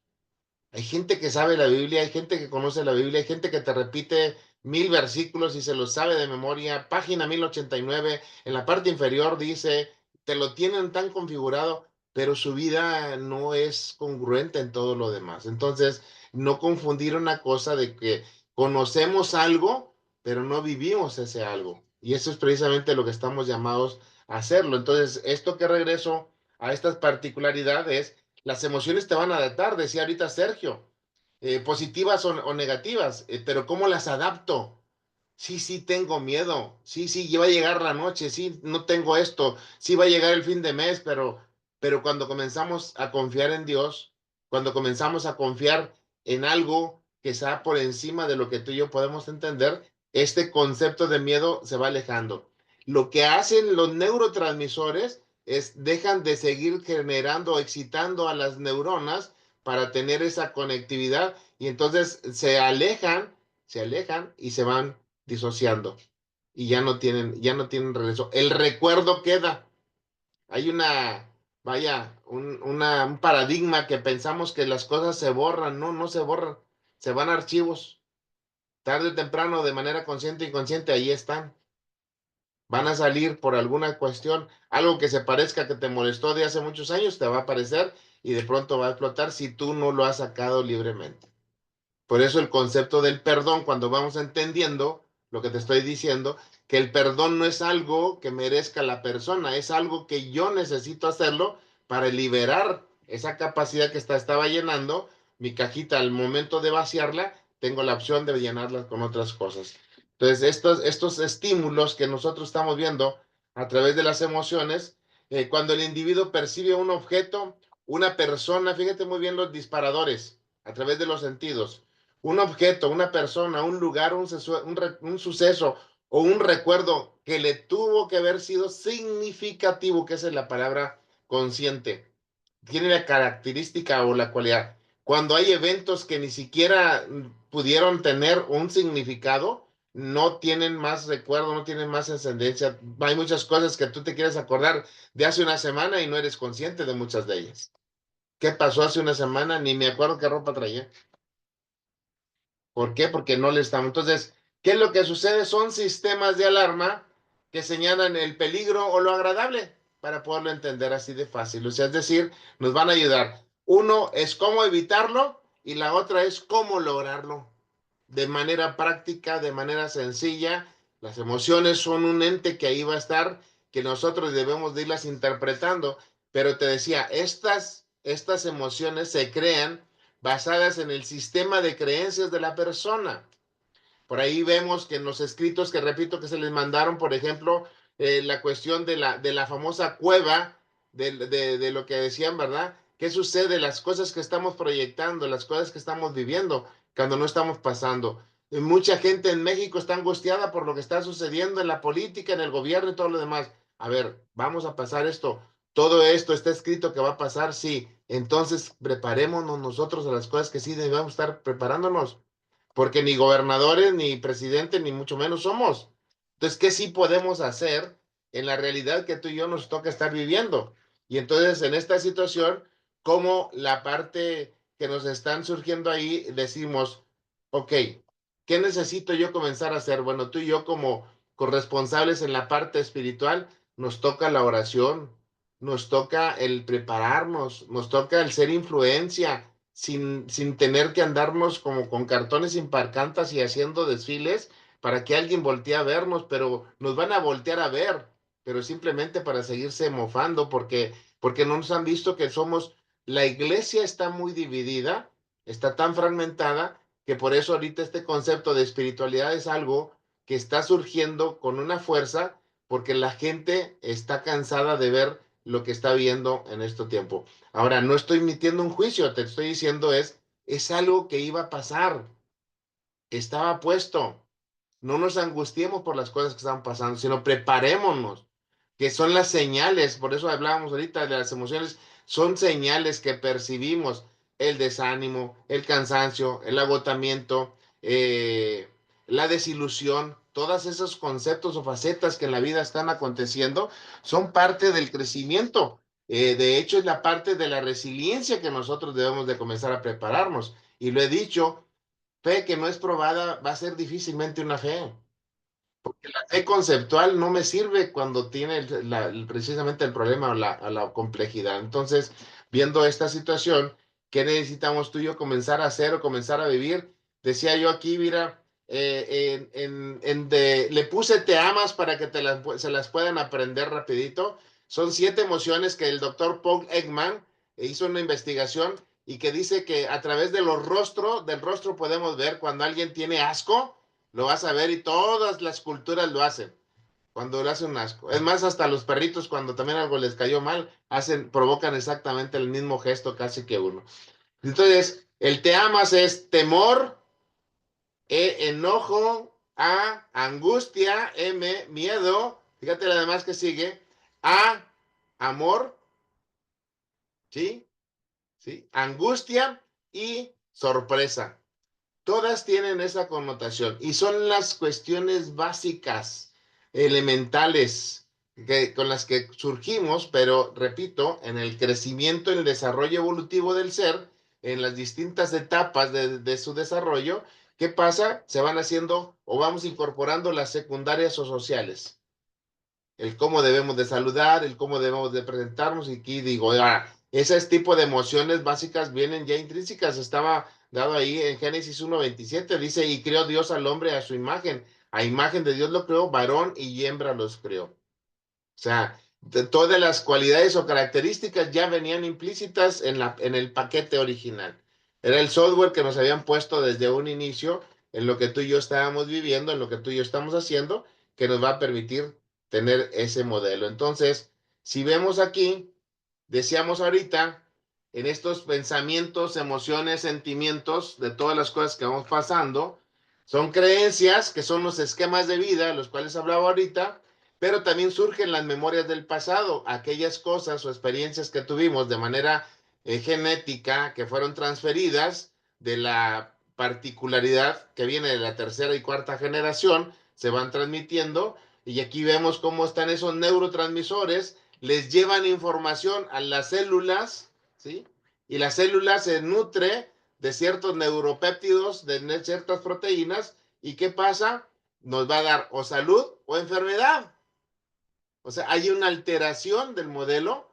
Hay gente que sabe la Biblia, hay gente que conoce la Biblia, hay gente que te repite 1000 versículos y se los sabe de memoria. Página 1089, en la parte inferior dice, te lo tienen tan configurado, pero su vida no es congruente en todo lo demás. Entonces, no confundir una cosa de que conocemos algo, pero no vivimos ese algo. Y eso es precisamente lo que estamos llamados a hacerlo. Entonces, esto que regreso a estas particularidades, las emociones te van a adaptar, decía ahorita Sergio, positivas o negativas, pero ¿cómo las adapto? Sí, sí, tengo miedo. Sí, sí, ya va a llegar la noche. Sí, no tengo esto. Sí, va a llegar el fin de mes, pero cuando comenzamos a confiar en Dios, cuando comenzamos a confiar en algo que está por encima de lo que tú y yo podemos entender, este concepto de miedo se va alejando. Lo que hacen los neurotransmisores es dejan de seguir generando, excitando a las neuronas para tener esa conectividad y entonces se alejan y se van disociando y ya no tienen regreso. El recuerdo queda. Hay un paradigma que pensamos que las cosas se borran. No, no se borran. Se van a archivos. Tarde o temprano, de manera consciente e inconsciente, ahí están. Van a salir por alguna cuestión. Algo que se parezca que te molestó de hace muchos años, te va a aparecer y de pronto va a explotar si tú no lo has sacado libremente. Por eso el concepto del perdón, cuando vamos entendiendo lo que te estoy diciendo, que el perdón no es algo que merezca la persona, es algo que yo necesito hacerlo para liberar esa capacidad que estaba llenando mi cajita. Al momento de vaciarla, tengo la opción de llenarla con otras cosas. Entonces, estos estímulos que nosotros estamos viendo a través de las emociones, cuando el individuo percibe un objeto, una persona, fíjate muy bien los disparadores a través de los sentidos, un objeto, una persona, un lugar, un suceso o un recuerdo que le tuvo que haber sido significativo, que esa es la palabra consciente, tiene la característica o la cualidad. Cuando hay eventos que ni siquiera pudieron tener un significado, no tienen más recuerdo, no tienen más ascendencia. Hay muchas cosas que tú te quieres acordar de hace una semana y no eres consciente de muchas de ellas. ¿Qué pasó hace una semana? Ni me acuerdo qué ropa traía. ¿Por qué? Porque no le estamos. Entonces, ¿qué es lo que sucede? Son sistemas de alarma que señalan el peligro o lo agradable para poderlo entender así de fácil. O sea, es decir, nos van a ayudar. Uno es cómo evitarlo y la otra es cómo lograrlo. De manera práctica, de manera sencilla. Las emociones son un ente que ahí va a estar, que nosotros debemos de irlas interpretando. Pero te decía, estas emociones se crean basadas en el sistema de creencias de la persona. Por ahí vemos que en los escritos que repito que se les mandaron, por ejemplo, la cuestión de la famosa cueva, de lo que decían, ¿verdad? ¿Qué sucede? Las cosas que estamos proyectando, las cosas que estamos viviendo, cuando no estamos pasando. Mucha gente en México está angustiada por lo que está sucediendo en la política, en el gobierno y todo lo demás. A ver, vamos a pasar esto. Todo esto está escrito que va a pasar, sí. Entonces, preparémonos nosotros a las cosas que sí debemos estar preparándonos porque ni gobernadores, ni presidentes, ni mucho menos somos. Entonces, ¿qué sí podemos hacer en la realidad que tú y yo nos toca estar viviendo? Y entonces, en esta situación, como la parte que nos están surgiendo ahí, decimos, ok, ¿qué necesito yo comenzar a hacer? Bueno, tú y yo como corresponsables en la parte espiritual, nos toca la oración, nos toca el prepararnos, nos toca el ser influencia, sin tener que andarnos como con cartones imparcantas y haciendo desfiles para que alguien voltee a vernos, pero nos van a voltear a ver pero simplemente para seguirse mofando, porque no nos han visto que la iglesia está muy dividida, está tan fragmentada, que por eso ahorita este concepto de espiritualidad es algo que está surgiendo con una fuerza, porque la gente está cansada de ver lo que está viendo en este tiempo. Ahora, no estoy emitiendo un juicio, te estoy diciendo es algo que iba a pasar, estaba puesto. No nos angustiemos por las cosas que están pasando, sino preparémonos, que son las señales. Por eso hablábamos ahorita de las emociones, son señales que percibimos: el desánimo, el cansancio, el agotamiento, la desilusión. Todos esos conceptos o facetas que en la vida están aconteciendo son parte del crecimiento. De hecho, es la parte de la resiliencia que nosotros debemos de comenzar a prepararnos. Y lo he dicho, fe que no es probada va a ser difícilmente una fe. La fe conceptual no me sirve cuando tiene precisamente el problema o la complejidad. Entonces, viendo esta situación, ¿qué necesitamos tú y yo comenzar a hacer o comenzar a vivir? Decía yo aquí, mira, le puse te amas para que se las puedan aprender rapidito. Son 7 emociones que el doctor Paul Ekman hizo una investigación y que dice que a través de del rostro podemos ver cuando alguien tiene asco. Lo vas a ver y todas las culturas lo hacen cuando le hacen un asco. Es más, hasta los perritos, cuando también algo les cayó mal, provocan exactamente el mismo gesto casi que uno. Entonces, el te amas es temor, enojo, A, angustia, M, miedo. Fíjate además que sigue. A, amor, ¿sí? ¿Sí? Angustia y sorpresa. Todas tienen esa connotación y son las cuestiones básicas, elementales, con las que surgimos, pero repito, en el crecimiento, en el desarrollo evolutivo del ser, en las distintas etapas de su desarrollo. ¿Qué pasa? Se van haciendo o vamos incorporando las secundarias o sociales. El cómo debemos de saludar, el cómo debemos de presentarnos, y aquí digo, ese tipo de emociones básicas vienen ya intrínsecas. Estaba dado ahí en Génesis 1:27, dice, y creó Dios al hombre a su imagen, a imagen de Dios lo creó, varón y hembra los creó. O sea, todas las cualidades o características ya venían implícitas en el paquete original. Era el software que nos habían puesto desde un inicio en lo que tú y yo estábamos viviendo, en lo que tú y yo estamos haciendo, que nos va a permitir tener ese modelo. Entonces, si vemos aquí, decíamos ahorita, en estos pensamientos, emociones, sentimientos, de todas las cosas que vamos pasando, son creencias que son los esquemas de vida, los cuales hablaba ahorita, pero también surgen las memorias del pasado, aquellas cosas o experiencias que tuvimos de manera genética, que fueron transferidas de la particularidad que viene de la tercera y cuarta generación, se van transmitiendo, y aquí vemos cómo están esos neurotransmisores, les llevan información a las células, ¿sí? Y la célula se nutre de ciertos neuropéptidos, de ciertas proteínas, ¿y qué pasa? Nos va a dar o salud o enfermedad. O sea, hay una alteración del modelo,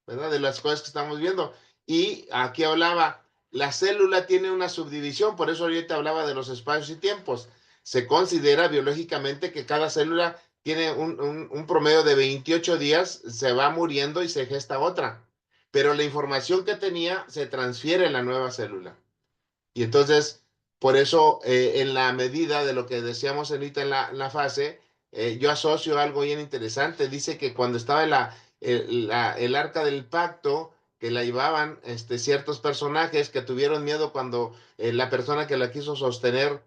¿verdad? De las cosas que estamos viendo. Y aquí hablaba, la célula tiene una subdivisión, por eso ahorita hablaba de los espacios y tiempos. Se considera biológicamente que cada célula tiene un promedio de 28 días, se va muriendo y se gesta otra. Pero la información que tenía se transfiere en la nueva célula. Y entonces, por eso, en la medida de lo que decíamos ahorita en la fase, yo asocio algo bien interesante. Dice que cuando estaba el arca del pacto, que la llevaban ciertos personajes que tuvieron miedo cuando la persona que la quiso sostener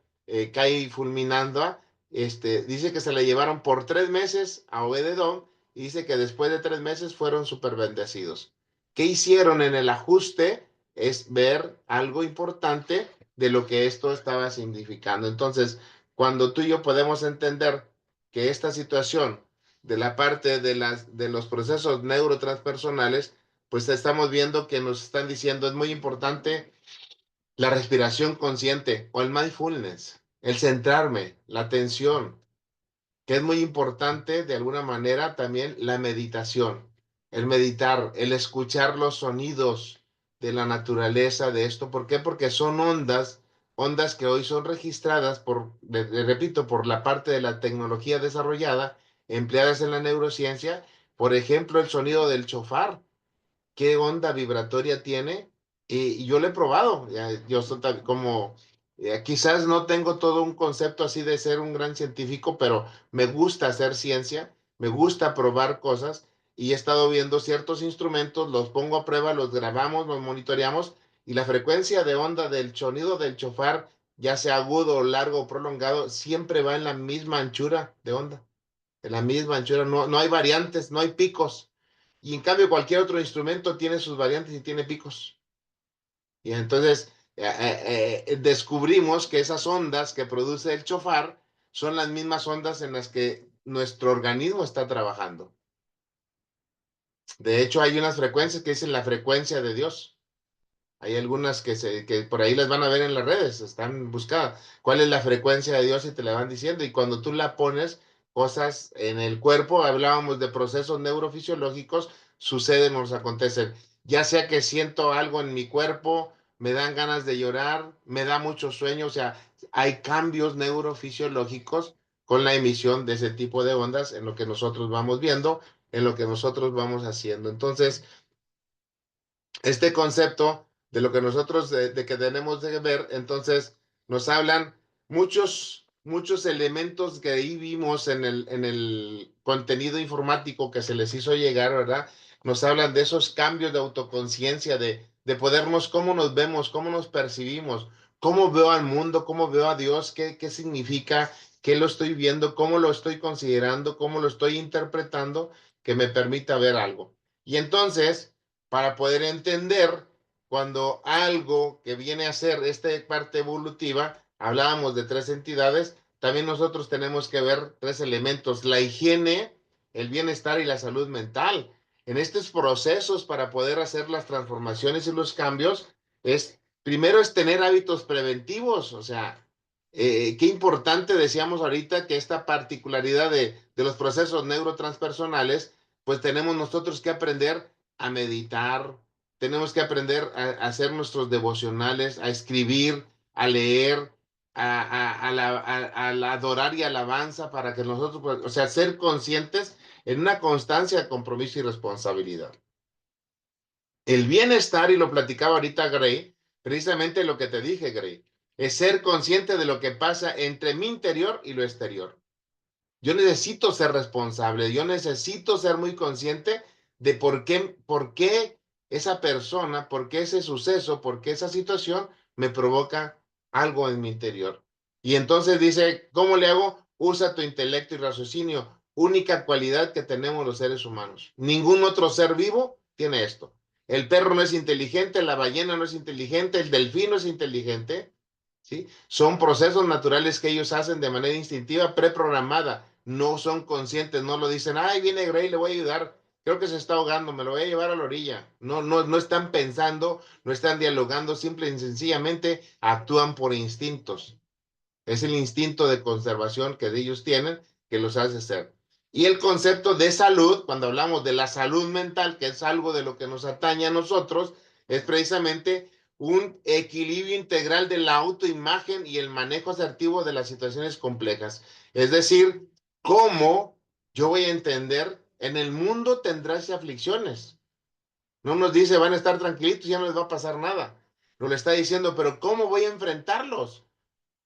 cae fulminando, dice que se la llevaron por 3 meses a Obededón, y dice que después de 3 meses fueron súper bendecidos. ¿Qué hicieron en el ajuste? Es ver algo importante de lo que esto estaba significando. Entonces, cuando tú y yo podemos entender que esta situación de la parte de los procesos neurotranspersonales, pues estamos viendo que nos están diciendo es muy importante la respiración consciente o el mindfulness, el centrarme, la atención, que es muy importante de alguna manera también la meditación, el meditar, el escuchar los sonidos de la naturaleza de esto. ¿Por qué? Porque son ondas que hoy son registradas repito, por la parte de la tecnología desarrollada, empleadas en la neurociencia. Por ejemplo, el sonido del chofar, qué onda vibratoria tiene. Y yo lo he probado. Yo soy como, quizás no tengo todo un concepto así de ser un gran científico, pero me gusta hacer ciencia, me gusta probar cosas y he estado viendo ciertos instrumentos, los pongo a prueba, los grabamos, los monitoreamos y la frecuencia de onda del sonido del chofar, ya sea agudo, largo o prolongado, siempre va en la misma anchura de onda, en la misma anchura, no hay variantes, no hay picos. Y en cambio cualquier otro instrumento tiene sus variantes y tiene picos. Y entonces descubrimos que esas ondas que produce el chofar son las mismas ondas en las que nuestro organismo está trabajando. De hecho, hay unas frecuencias que dicen la frecuencia de Dios. Hay algunas que por ahí las van a ver en las redes, están buscadas. ¿Cuál es la frecuencia de Dios? Y te la van diciendo. Y cuando tú la pones, cosas en el cuerpo, hablábamos de procesos neurofisiológicos, suceden, nos acontecen. Ya sea que siento algo en mi cuerpo, me dan ganas de llorar, me da mucho sueño, o sea, hay cambios neurofisiológicos con la emisión de ese tipo de ondas en lo que nosotros vamos viendo, en lo que nosotros vamos haciendo. Entonces, este concepto de lo que nosotros de que tenemos que ver, entonces nos hablan muchos elementos que ahí vimos en el contenido informático que se les hizo llegar, ¿verdad? Nos hablan de esos cambios de autoconciencia, de podernos, cómo nos vemos, cómo nos percibimos, cómo veo al mundo, cómo veo a Dios, qué significa, qué lo estoy viendo, cómo lo estoy considerando, cómo lo estoy interpretando, que me permita ver algo. Y entonces para poder entender cuando algo que viene a ser esta parte evolutiva, hablábamos de tres entidades, también nosotros tenemos que ver tres elementos, la higiene, el bienestar y la salud mental. En estos procesos para poder hacer las transformaciones y los cambios, primero es tener hábitos preventivos, o sea, qué importante decíamos ahorita que esta particularidad de los procesos neurotranspersonales, pues tenemos nosotros que aprender a meditar, tenemos que aprender a hacer nuestros devocionales, a escribir, a leer, a adorar y alabanza para que nosotros, pues, o sea, ser conscientes en una constancia, compromiso y responsabilidad. El bienestar, y lo platicaba ahorita Gray, precisamente lo que te dije, Gray, es ser consciente de lo que pasa entre mi interior y lo exterior. Yo necesito ser responsable, yo necesito ser muy consciente de por qué esa persona, por qué ese suceso, por qué esa situación me provoca algo en mi interior. Y entonces dice, ¿cómo le hago? Usa tu intelecto y raciocinio, única cualidad que tenemos los seres humanos. Ningún otro ser vivo tiene esto. El perro no es inteligente, la ballena no es inteligente, el delfín no es inteligente, ¿sí? Son procesos naturales que ellos hacen de manera instintiva, preprogramada. No son conscientes, no lo dicen, ay, viene Gray, le voy a ayudar. Creo que se está ahogando, me lo voy a llevar a la orilla. No están pensando, no están dialogando, simple y sencillamente actúan por instintos. Es el instinto de conservación que ellos tienen que los hace ser. Y el concepto de salud, cuando hablamos de la salud mental, que es algo de lo que nos atañe a nosotros, es precisamente un equilibrio integral de la autoimagen y el manejo asertivo de las situaciones complejas. Es decir, cómo yo voy a entender, en el mundo tendrás aflicciones. No nos dice van a estar tranquilitos, ya no les va a pasar nada. Nos lo está diciendo, pero ¿cómo voy a enfrentarlos?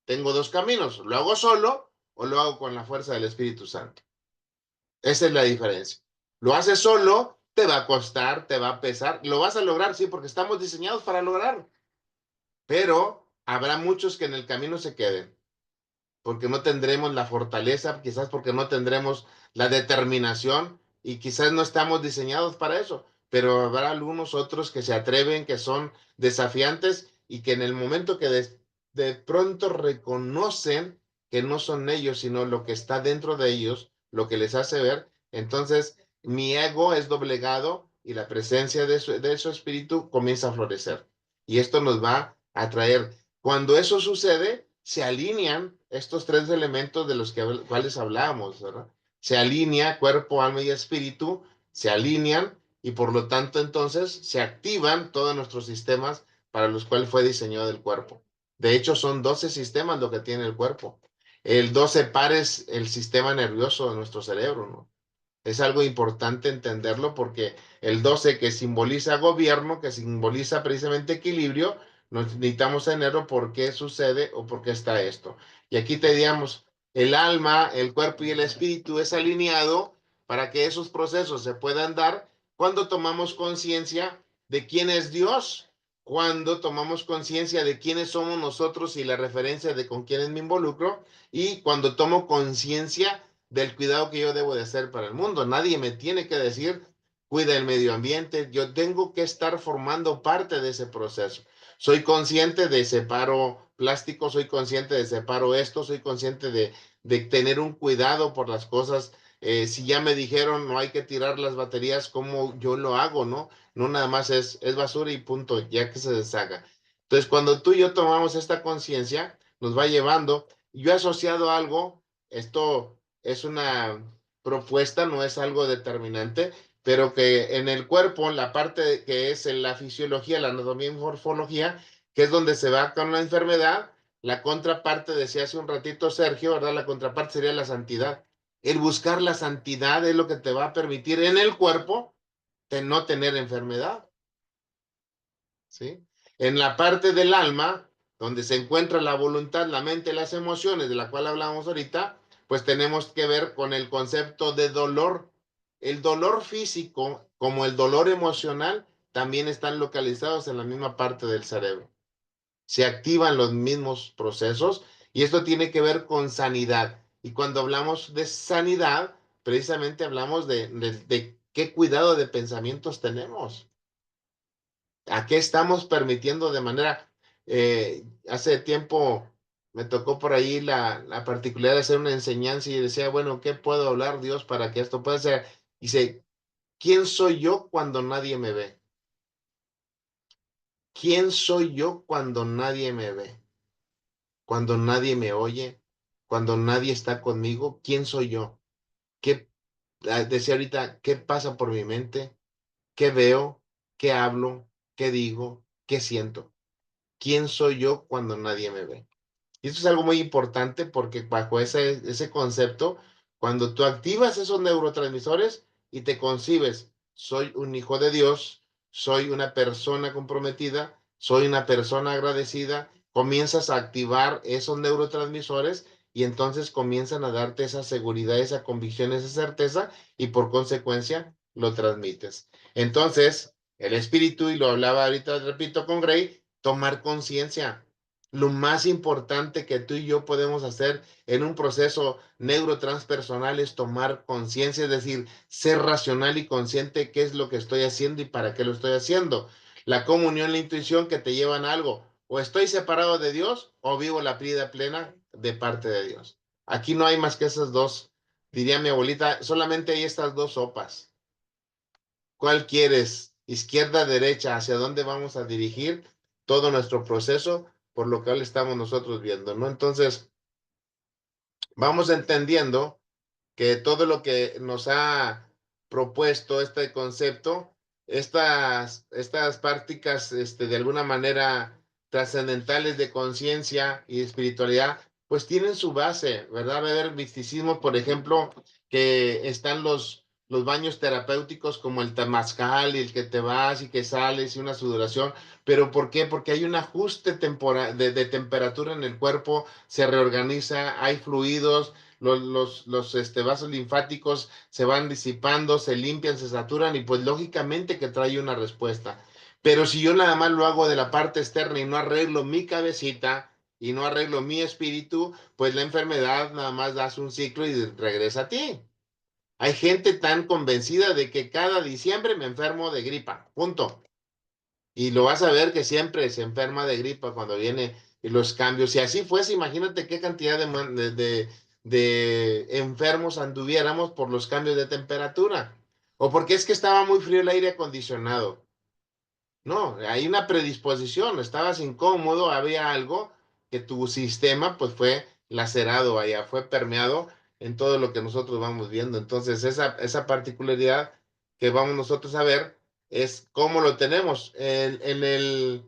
Tengo dos caminos, lo hago solo o lo hago con la fuerza del Espíritu Santo. Esa es la diferencia. Lo haces solo, te va a costar, te va a pesar, lo vas a lograr, sí, porque estamos diseñados para lograr, pero habrá muchos que en el camino se queden, porque no tendremos la fortaleza, quizás porque no tendremos la determinación y quizás no estamos diseñados para eso, pero habrá algunos otros que se atreven, que son desafiantes y que en el momento que de pronto reconocen que no son ellos, sino lo que está dentro de ellos, lo que les hace ver, entonces mi ego es doblegado y la presencia de su espíritu comienza a florecer. Y esto nos va a traer. Cuando eso sucede, se alinean estos tres elementos de los cuales hablábamos, ¿verdad? Se alinea cuerpo, alma y espíritu, se alinean y por lo tanto entonces se activan todos nuestros sistemas para los cuales fue diseñado el cuerpo. De hecho, son 12 sistemas lo que tiene el cuerpo. el 12 pares el sistema nervioso de nuestro cerebro, ¿no? Es algo importante entenderlo porque el 12 que simboliza gobierno, que simboliza precisamente equilibrio, necesitamos tenerlo por qué sucede o por qué está esto. Y aquí te digamos, el alma, el cuerpo y el espíritu es alineado para que esos procesos se puedan dar cuando tomamos conciencia de quién es Dios, cuando tomamos conciencia de quiénes somos nosotros y la referencia de con quiénes me involucro, y cuando tomo conciencia del cuidado que yo debo de hacer para el mundo. Nadie me tiene que decir, cuida el medio ambiente, yo tengo que estar formando parte de ese proceso. Soy consciente de separo plástico, soy consciente de separo esto, soy consciente de tener un cuidado por las cosas. Si ya me dijeron no hay que tirar las baterías, ¿cómo yo lo hago, no? No nada más es basura y punto, ya que se deshaga. Entonces, cuando tú y yo tomamos esta conciencia, nos va llevando. Yo he asociado algo, esto es una propuesta, no es algo determinante, pero que en el cuerpo, la parte que es en la fisiología, la anatomía y morfología, que es donde se va con la enfermedad, la contraparte, decía hace un ratito Sergio, ¿verdad? La contraparte sería la santidad. El buscar la santidad es lo que te va a permitir en el cuerpo de no tener enfermedad, ¿sí? En la parte del alma, donde se encuentra la voluntad, la mente, las emociones, de la cual hablamos ahorita, pues tenemos que ver con el concepto de dolor. El dolor físico, como el dolor emocional, también están localizados en la misma parte del cerebro. Se activan los mismos procesos y esto tiene que ver con sanidad. Y cuando hablamos de sanidad, precisamente hablamos de qué cuidado de pensamientos tenemos. ¿A qué estamos permitiendo de manera? Hace tiempo me tocó por ahí la particularidad de hacer una enseñanza y decía, bueno, ¿qué puedo hablar, Dios, para que esto pueda ser? Dice, ¿quién soy yo cuando nadie me ve? ¿Quién soy yo cuando nadie me ve? Cuando nadie me oye, cuando nadie está conmigo, ¿quién soy yo? ¿Qué, decía ahorita, qué pasa por mi mente? ¿Qué veo? ¿Qué hablo? ¿Qué digo? ¿Qué siento? ¿Quién soy yo cuando nadie me ve? Y esto es algo muy importante porque bajo ese concepto, cuando tú activas esos neurotransmisores y te concibes, soy un hijo de Dios, soy una persona comprometida, soy una persona agradecida, comienzas a activar esos neurotransmisores y entonces comienzan a darte esa seguridad, esa convicción, esa certeza y por consecuencia lo transmites. Entonces, el espíritu, y lo hablaba ahorita, repito, con Gray, tomar conciencia. Lo más importante que tú y yo podemos hacer en un proceso neurotranspersonal es tomar conciencia, es decir, ser racional y consciente de qué es lo que estoy haciendo y para qué lo estoy haciendo. La comunión, la intuición que te llevan a algo. O estoy separado de Dios o vivo la vida plena de parte de Dios. Aquí no hay más que esas dos. Diría mi abuelita, solamente hay estas dos sopas. ¿Cuál quieres? Izquierda, derecha, ¿hacia dónde vamos a dirigir todo nuestro proceso? Por lo cual estamos nosotros viendo, ¿no? Entonces, vamos entendiendo que todo lo que nos ha propuesto este concepto, estas prácticas, de alguna manera trascendentales de conciencia y espiritualidad, pues tienen su base, ¿verdad? Va a haber misticismo, por ejemplo, que están los baños terapéuticos como el temazcal y el que te vas y que sales y una sudoración, pero ¿por qué? Porque hay un ajuste de temperatura en el cuerpo, se reorganiza, hay fluidos, los vasos linfáticos se van disipando, se limpian, se saturan y pues lógicamente que trae una respuesta. Pero si yo nada más lo hago de la parte externa y no arreglo mi cabecita y no arreglo mi espíritu, pues la enfermedad nada más das un ciclo y regresa a ti. Hay gente tan convencida de que cada diciembre me enfermo de gripa, punto. Y lo vas a ver que siempre se enferma de gripa cuando viene los cambios. Si así fuese, imagínate qué cantidad de enfermos anduviéramos por los cambios de temperatura. O porque es que estaba muy frío el aire acondicionado. No, hay una predisposición, estabas incómodo, había algo que tu sistema pues fue lacerado allá, fue permeado en todo lo que nosotros vamos viendo. Entonces, esa particularidad que vamos nosotros a ver es cómo lo tenemos. En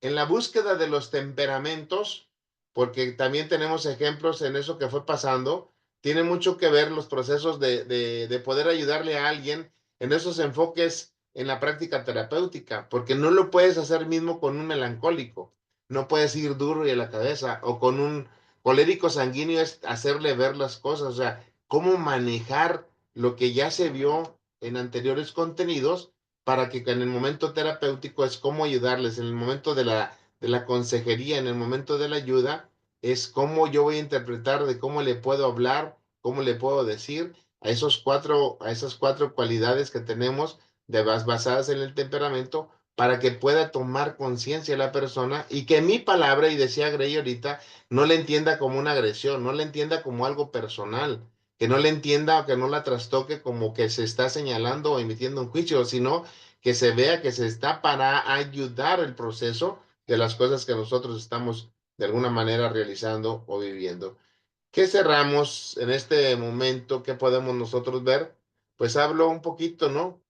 la búsqueda de los temperamentos, porque también tenemos ejemplos en eso que fue pasando. Tiene mucho que ver los procesos de poder ayudarle a alguien en esos enfoques en la práctica terapéutica, porque no lo puedes hacer mismo con un melancólico, no puedes ir duro y a la cabeza, o con un colérico sanguíneo es hacerle ver las cosas, o sea, cómo manejar lo que ya se vio en anteriores contenidos para que en el momento terapéutico es cómo ayudarles, en el momento de la consejería, en el momento de la ayuda, es cómo yo voy a interpretar, de cómo le puedo hablar, cómo le puedo decir a esas cuatro cualidades que tenemos basadas en el temperamento para que pueda tomar conciencia la persona y que mi palabra, y decía Grey ahorita, no le entienda como una agresión, no le entienda como algo personal, que no le entienda o que no la trastoque como que se está señalando o emitiendo un juicio, sino que se vea que se está para ayudar el proceso de las cosas que nosotros estamos de alguna manera realizando o viviendo. ¿Qué cerramos en este momento? ¿Qué podemos nosotros ver? Pues hablo un poquito, ¿no?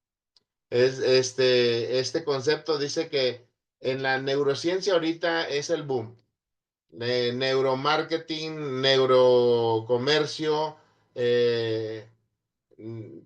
Es este concepto dice que en la neurociencia ahorita es el boom. Neuromarketing, neurocomercio, eh,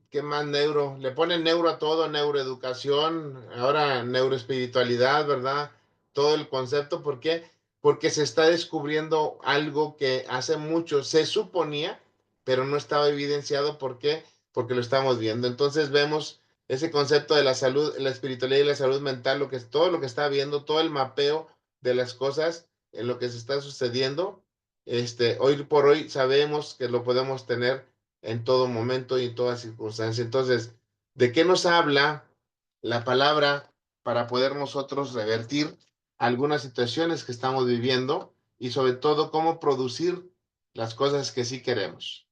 ¿qué más neuro? Le ponen neuro a todo, neuroeducación, ahora neuroespiritualidad, ¿verdad? Todo el concepto, ¿por qué? Porque se está descubriendo algo que hace mucho se suponía, pero no estaba evidenciado. ¿Por qué? Porque lo estamos viendo. Entonces vemos ese concepto de la salud, la espiritualidad y la salud mental, lo que es todo lo que está viendo, todo el mapeo de las cosas en lo que se está sucediendo. Hoy por hoy sabemos que lo podemos tener en todo momento y en toda circunstancia. Entonces, ¿de qué nos habla la palabra para poder nosotros revertir algunas situaciones que estamos viviendo y sobre todo cómo producir las cosas que sí queremos?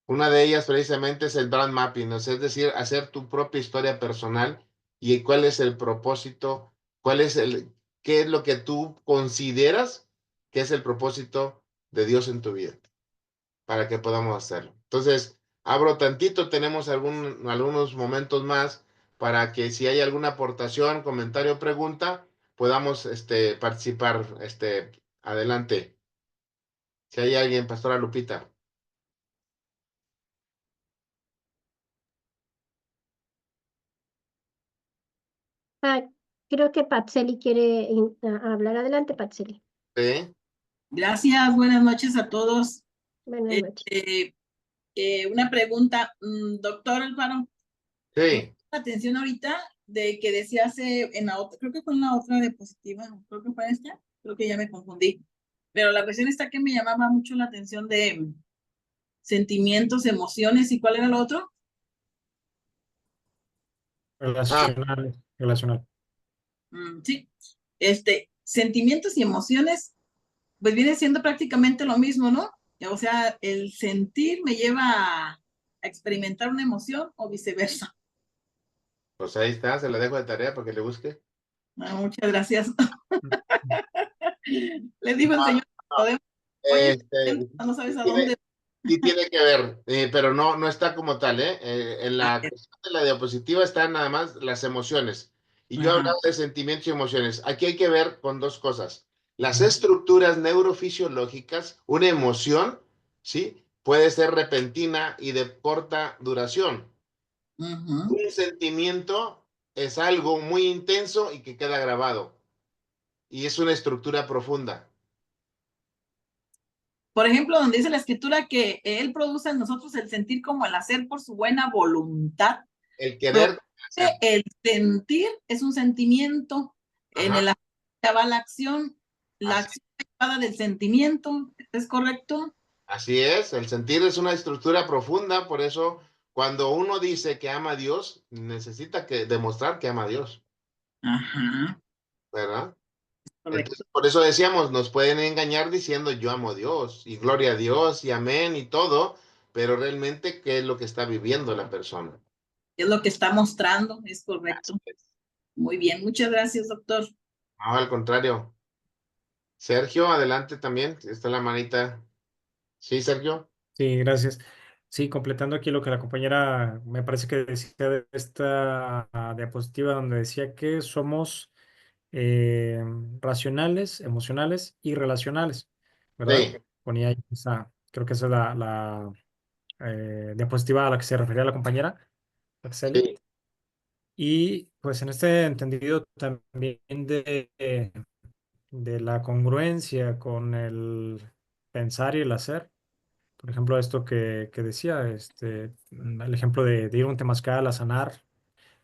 Una de ellas precisamente es el brand mapping, ¿no? Es decir, hacer tu propia historia personal y cuál es el propósito, qué es lo que tú consideras que es el propósito de Dios en tu vida para que podamos hacerlo. Entonces, abro tantito, tenemos algunos momentos más para que si hay alguna aportación, comentario o pregunta, podamos participar. Adelante. Si hay alguien, Pastora Lupita. Ah, creo que Patseli quiere hablar. Adelante, Patseli. ¿Sí? Gracias, buenas noches a todos. Buenas noches. Una pregunta, doctor Alfaro. Sí. Atención ahorita de que decía en la otra, creo que fue en la otra diapositiva, creo que fue esta, creo que ya me confundí. Pero la cuestión está que me llamaba mucho la atención de sentimientos, emociones, ¿y cuál era el otro? Relacional. Sí, sentimientos y emociones, pues viene siendo prácticamente lo mismo, ¿no? O sea, el sentir me lleva a experimentar una emoción o viceversa. Pues ahí está, se la dejo de tarea para que le busque. Muchas gracias. Les digo el señor, oye, no sabes a dónde. Sí tiene que ver, pero no está como tal, ¿eh? En la cuestión de la diapositiva están nada más las emociones. Y yo he hablado de sentimientos y emociones. Aquí hay que ver con dos cosas. Las estructuras neurofisiológicas, una emoción, ¿sí? Puede ser repentina y de corta duración. Un sentimiento es algo muy intenso y que queda grabado. Y es una estructura profunda. Por ejemplo, donde dice la escritura que él produce en nosotros el sentir como el hacer por su buena voluntad. El querer. El sentir es un sentimiento. Ajá. En el hacer va la acción. La acción derivada del sentimiento. ¿Es correcto? Así es, el sentir es una estructura profunda, por eso cuando uno dice que ama a Dios, necesita demostrar que ama a Dios. Ajá. ¿Verdad? Entonces, por eso decíamos, nos pueden engañar diciendo yo amo a Dios y gloria a Dios y amén y todo, pero realmente, ¿qué es lo que está viviendo la persona? Es lo que está mostrando, es correcto. Muy bien, muchas gracias, doctor. No, al contrario. Sergio, adelante también, está la manita. Sí, Sergio. Sí, gracias. Sí, completando aquí lo que la compañera me parece que decía de esta diapositiva donde decía que somos racionales, emocionales y relacionales. ¿verdad? Sí, Ponía ahí creo que esa es la diapositiva a la que se refería la compañera, Axeli. sí, Y pues en este entendido también de la congruencia con el pensar y el hacer. Por ejemplo, esto que decía, el ejemplo de ir a un temazcal a sanar,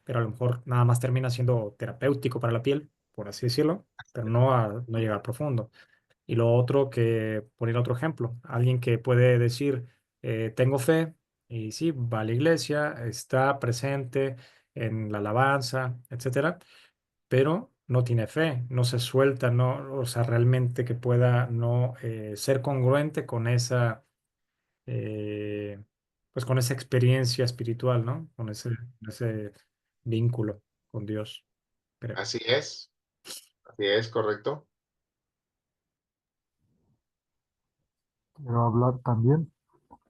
pero a lo mejor nada más termina siendo terapéutico para la piel, por así decirlo, pero no llegar profundo. Y lo otro que, poner otro ejemplo, alguien que puede decir, tengo fe, y sí, va a la iglesia, está presente en la alabanza, etcétera, pero no tiene fe, no se suelta, no, o sea, realmente que pueda no ser congruente con esa, eh, pues con esa experiencia espiritual, ¿no? Con ese vínculo con Dios, creo. así es, correcto. Quiero hablar también.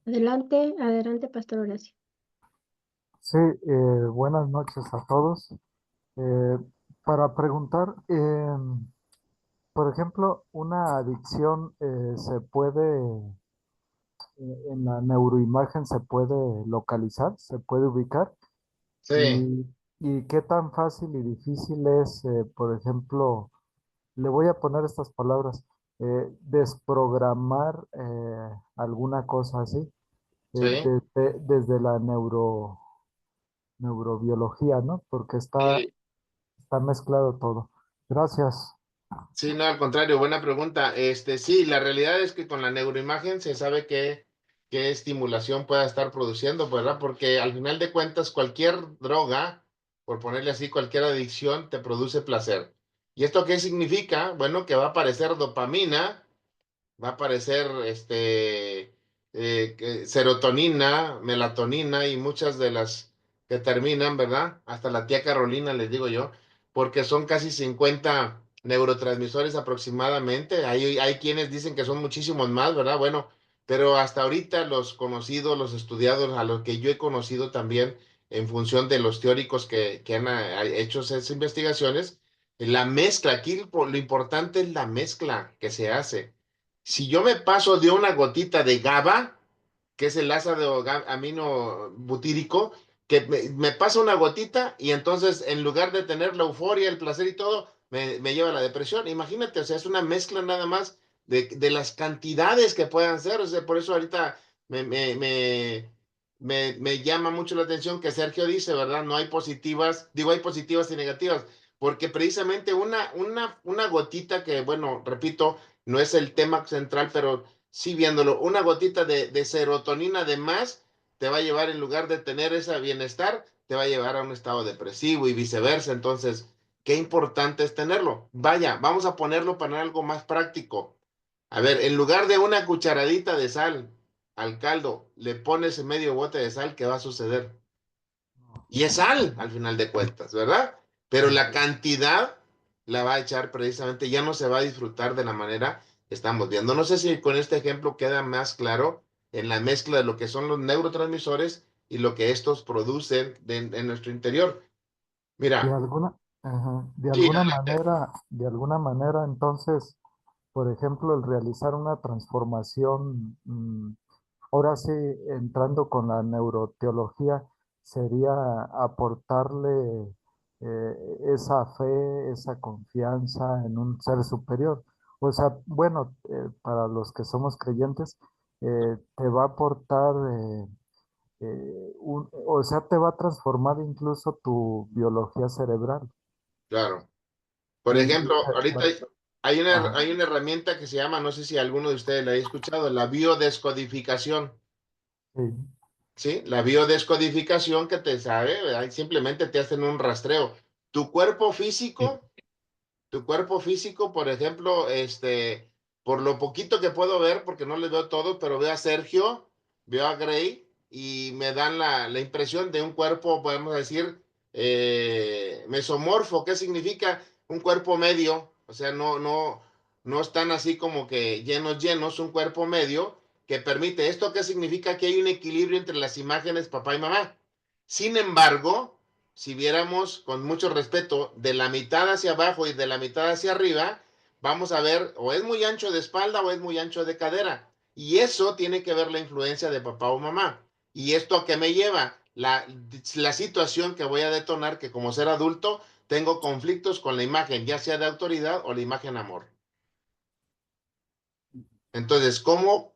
Adelante, adelante, Pastor Horacio. Sí, buenas noches a todos. Eh, para preguntar, por ejemplo, una adicción se puede, en la neuroimagen se puede localizar, se puede ubicar. Sí, Y qué tan fácil y difícil es, por ejemplo, le voy a poner estas palabras, desprogramar alguna cosa así, sí, desde la neurobiología, ¿no? Porque sí. está mezclado todo. Gracias. Sí, no, al contrario, buena pregunta. Sí, la realidad es que con la neuroimagen se sabe qué estimulación pueda estar produciendo, ¿verdad? Porque al final de cuentas, cualquier droga, por ponerle así, cualquier adicción te produce placer. ¿Y esto qué significa? Bueno, que va a aparecer dopamina, va a aparecer serotonina, melatonina y muchas de las que terminan, ¿verdad? Hasta la tía Carolina, les digo yo, porque son casi 50 neurotransmisores aproximadamente. Hay quienes dicen que son muchísimos más, ¿verdad? Bueno, pero hasta ahorita los conocidos, los estudiados, a los que yo he conocido también en función de los teóricos que han hecho esas investigaciones, la mezcla, aquí lo importante es la mezcla que se hace. Si yo me paso de una gotita de GABA, que es el ácido amino butírico, que me pasa una gotita y entonces en lugar de tener la euforia, el placer y todo, me lleva a la depresión. Imagínate, o sea, es una mezcla nada más de las cantidades que puedan ser. O sea, por eso ahorita me llama mucho la atención que Sergio dice, ¿verdad? No hay positivas, digo, hay positivas y negativas, porque precisamente una gotita que, bueno, repito, no es el tema central, pero sí viéndolo, una gotita de serotonina de más te va a llevar, en lugar de tener ese bienestar, te va a llevar a un estado depresivo y viceversa. Entonces, qué importante es tenerlo. Vaya, vamos a ponerlo para algo más práctico. A ver, en lugar de una cucharadita de sal al caldo, le pones medio bote de sal, ¿qué va a suceder? Y es sal, al final de cuentas, ¿verdad? Pero la cantidad la va a echar precisamente, ya no se va a disfrutar de la manera que estamos viendo. No sé si con este ejemplo queda más claro en la mezcla de lo que son los neurotransmisores y lo que estos producen en nuestro interior. De Mira, alguna, ajá, sí, de alguna manera, entonces, por ejemplo, el realizar una transformación, ahora sí, entrando con la neuroteología, sería aportarle esa fe, esa confianza en un ser superior. O sea, bueno, para los que somos creyentes, te va a aportar, o sea, te va a transformar incluso tu biología cerebral. claro. Por Y ejemplo, ahorita ajá, hay una herramienta que se llama, no sé si alguno de ustedes la ha escuchado, la biodescodificación. sí, ¿Sí? La biodescodificación que te sabe, ¿verdad? Simplemente te hacen un rastreo. Tu cuerpo físico, tu cuerpo físico, por ejemplo, por lo poquito que puedo ver, porque no les veo todo, pero veo a Sergio, veo a Gray y me dan la impresión de un cuerpo, podemos decir, mesomorfo. ¿Qué significa? Un cuerpo medio, o sea, no están así como que llenos, un cuerpo medio que permite. ¿Esto qué significa? Que hay un equilibrio entre las imágenes papá y mamá. Sin embargo, si viéramos con mucho respeto de la mitad hacia abajo y de la mitad hacia arriba, vamos a ver, o es muy ancho de espalda o es muy ancho de cadera. Y eso tiene que ver la influencia de papá o mamá. ¿Y esto a qué me lleva? La situación que voy a detonar, que como ser adulto tengo conflictos con la imagen, ya sea de autoridad o la imagen amor. Entonces, ¿cómo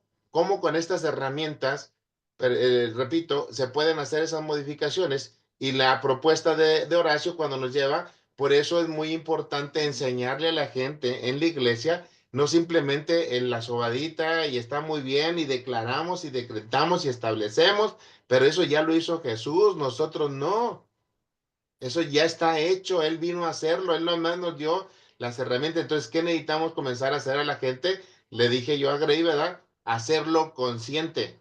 con estas herramientas, repito, se pueden hacer esas modificaciones? Y la propuesta de Horacio cuando nos lleva, por eso es muy importante enseñarle a la gente en la iglesia, no simplemente en la sobadita y está muy bien y declaramos y decretamos y establecemos, pero eso ya lo hizo Jesús, nosotros no. Eso ya está hecho, Él vino a hacerlo, Él nomás nos dio las herramientas. Entonces, ¿qué necesitamos comenzar a hacer a la gente? Le dije yo a Grey, ¿verdad? Hacerlo consciente.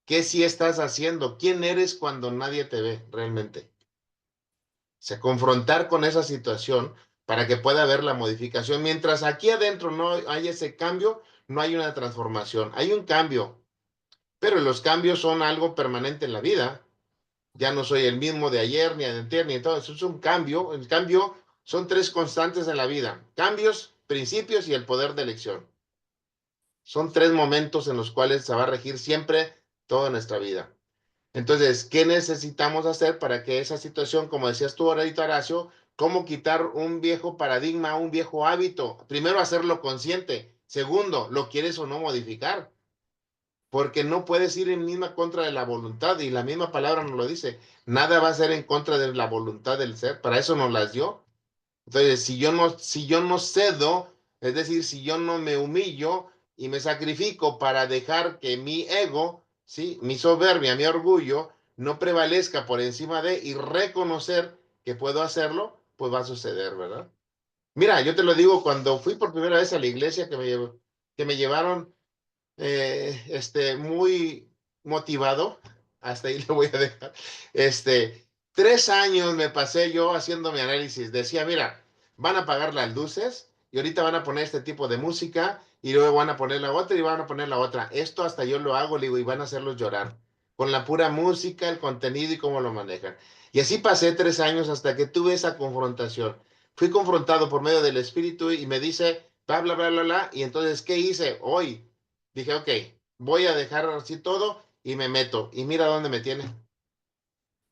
¿Qué sí estás haciendo? ¿Quién eres cuando nadie te ve realmente? O sea, confrontar con esa situación para que pueda haber la modificación. Mientras aquí adentro no hay ese cambio, no hay una transformación. Hay un cambio, pero los cambios son algo permanente en la vida. Ya no soy el mismo de ayer, ni de anterior, ni de todo. Eso es un cambio. El cambio son tres constantes en la vida. Cambios, principios y el poder de elección. Son tres momentos en los cuales se va a regir siempre toda nuestra vida. Entonces, ¿qué necesitamos hacer para que esa situación, como decías tú ahorita, Horacio, cómo quitar un viejo paradigma, un viejo hábito? Primero, hacerlo consciente. Segundo, ¿lo quieres o no modificar? Porque no puedes ir en misma contra de la voluntad, y la misma palabra nos lo dice, nada va a ser en contra de la voluntad del ser, para eso nos las dio. Entonces, si yo no cedo, es decir, si yo no me humillo y me sacrifico para dejar que mi ego, ¿sí? Mi soberbia, mi orgullo, no prevalezca por encima de y reconocer que puedo hacerlo, pues va a suceder, ¿verdad? Mira, yo te lo digo, cuando fui por primera vez a la iglesia que me llevaron muy motivado, hasta ahí lo voy a dejar. 3 años me pasé yo haciendo mi análisis. Decía, mira, van a apagar las luces y ahorita van a poner este tipo de música y luego van a poner la otra y van a poner la otra. Esto hasta yo lo hago, le digo, y van a hacerlos llorar con la pura música, el contenido y cómo lo manejan. Y así pasé 3 años hasta que tuve esa confrontación. Fui confrontado por medio del espíritu y me dice, bla, bla, bla, bla, bla. Y entonces, ¿qué hice? Hoy dije, ok, voy a dejar así todo y me meto. Y mira dónde me tiene.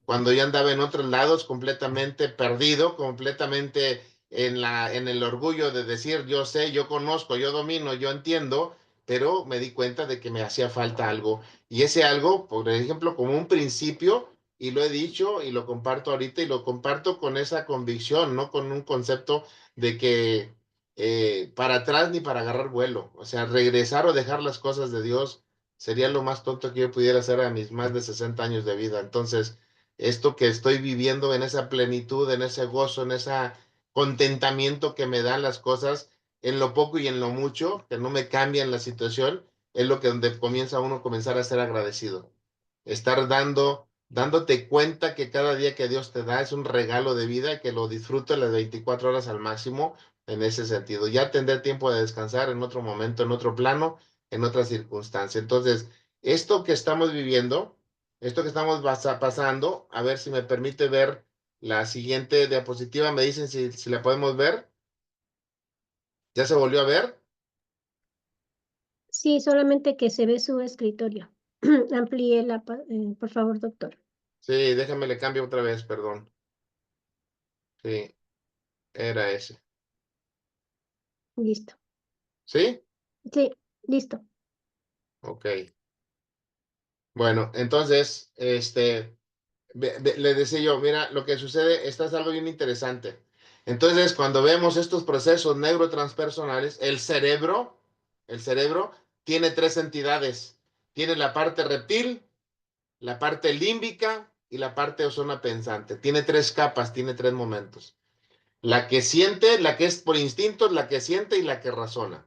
Cuando yo andaba en otros lados completamente perdido, completamente en el orgullo de decir, yo sé, yo conozco, yo domino, yo entiendo, pero me di cuenta de que me hacía falta algo. Y ese algo, por ejemplo, como un principio, y lo he dicho y lo comparto ahorita y lo comparto con esa convicción, no con un concepto de que para atrás ni para agarrar vuelo. O sea, regresar o dejar las cosas de Dios sería lo más tonto que yo pudiera hacer a mis más de 60 años de vida. Entonces, esto que estoy viviendo en esa plenitud, en ese gozo, en ese contentamiento que me dan las cosas, en lo poco y en lo mucho, que no me cambian la situación, es lo que donde comienza uno a comenzar a ser agradecido. Estar dándote cuenta que cada día que Dios te da es un regalo de vida y que lo disfrutes las 24 horas al máximo en ese sentido. Ya tendré tiempo de descansar en otro momento, en otro plano, en otra circunstancia. Entonces, esto que estamos viviendo, esto que estamos pasando, a ver si me permite ver la siguiente diapositiva, me dicen si la podemos ver. ¿Ya se volvió a ver? Sí, solamente que se ve su escritorio. Amplíe por favor, doctor. Sí, déjame le cambio otra vez, perdón. Sí, era ese. Listo. ¿Sí? Sí, listo. Ok. Bueno, entonces, le decía yo, mira, lo que sucede, esto es algo bien interesante. Entonces, cuando vemos estos procesos neurotranspersonales, el cerebro tiene tres entidades. Tiene la parte reptil, la parte límbica y la parte o zona pensante. Tiene tres capas, tiene tres momentos. La que siente, la que es por instintos, la que siente y la que razona.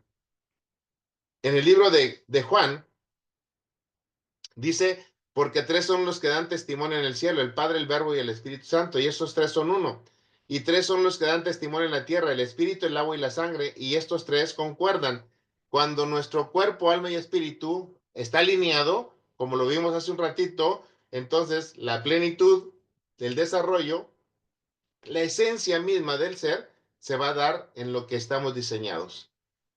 En el libro de Juan, dice, porque tres son los que dan testimonio en el cielo, el Padre, el Verbo y el Espíritu Santo, y esos tres son uno. Y tres son los que dan testimonio en la tierra, el Espíritu, el agua y la sangre, y estos tres concuerdan. Cuando nuestro cuerpo, alma y espíritu está alineado, como lo vimos hace un ratito, entonces la plenitud del desarrollo, la esencia misma del ser, se va a dar en lo que estamos diseñados.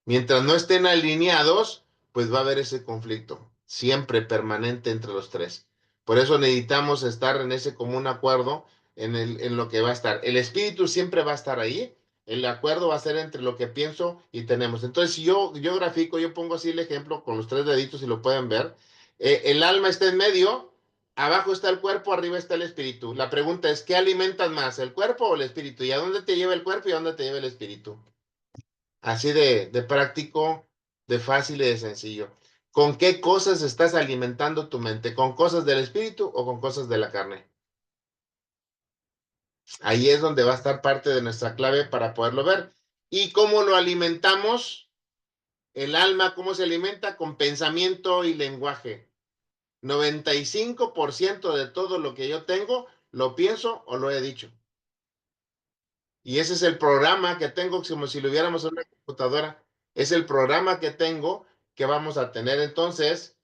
Mientras no estén alineados, pues va a haber ese conflicto, siempre permanente entre los tres. Por eso necesitamos estar en ese común acuerdo en lo que va a estar. El espíritu siempre va a estar ahí, el acuerdo va a ser entre lo que pienso y tenemos. Entonces, si yo grafico, yo pongo así el ejemplo con los 3 deditos, si lo pueden ver. El alma está en medio, abajo está el cuerpo, arriba está el espíritu. La pregunta es, ¿qué alimentan más, el cuerpo o el espíritu? ¿Y a dónde te lleva el cuerpo y a dónde te lleva el espíritu? Así de práctico, de fácil y de sencillo. ¿Con qué cosas estás alimentando tu mente? ¿Con cosas del espíritu o con cosas de la carne? Ahí es donde va a estar parte de nuestra clave para poderlo ver. ¿Y cómo lo alimentamos? El alma, ¿cómo se alimenta? Con pensamiento y lenguaje. 95% de todo lo que yo tengo, lo pienso o lo he dicho. Y ese es el programa que tengo, como si lo hubiéramos en una computadora. Es el programa que tengo que vamos a tener. Entonces,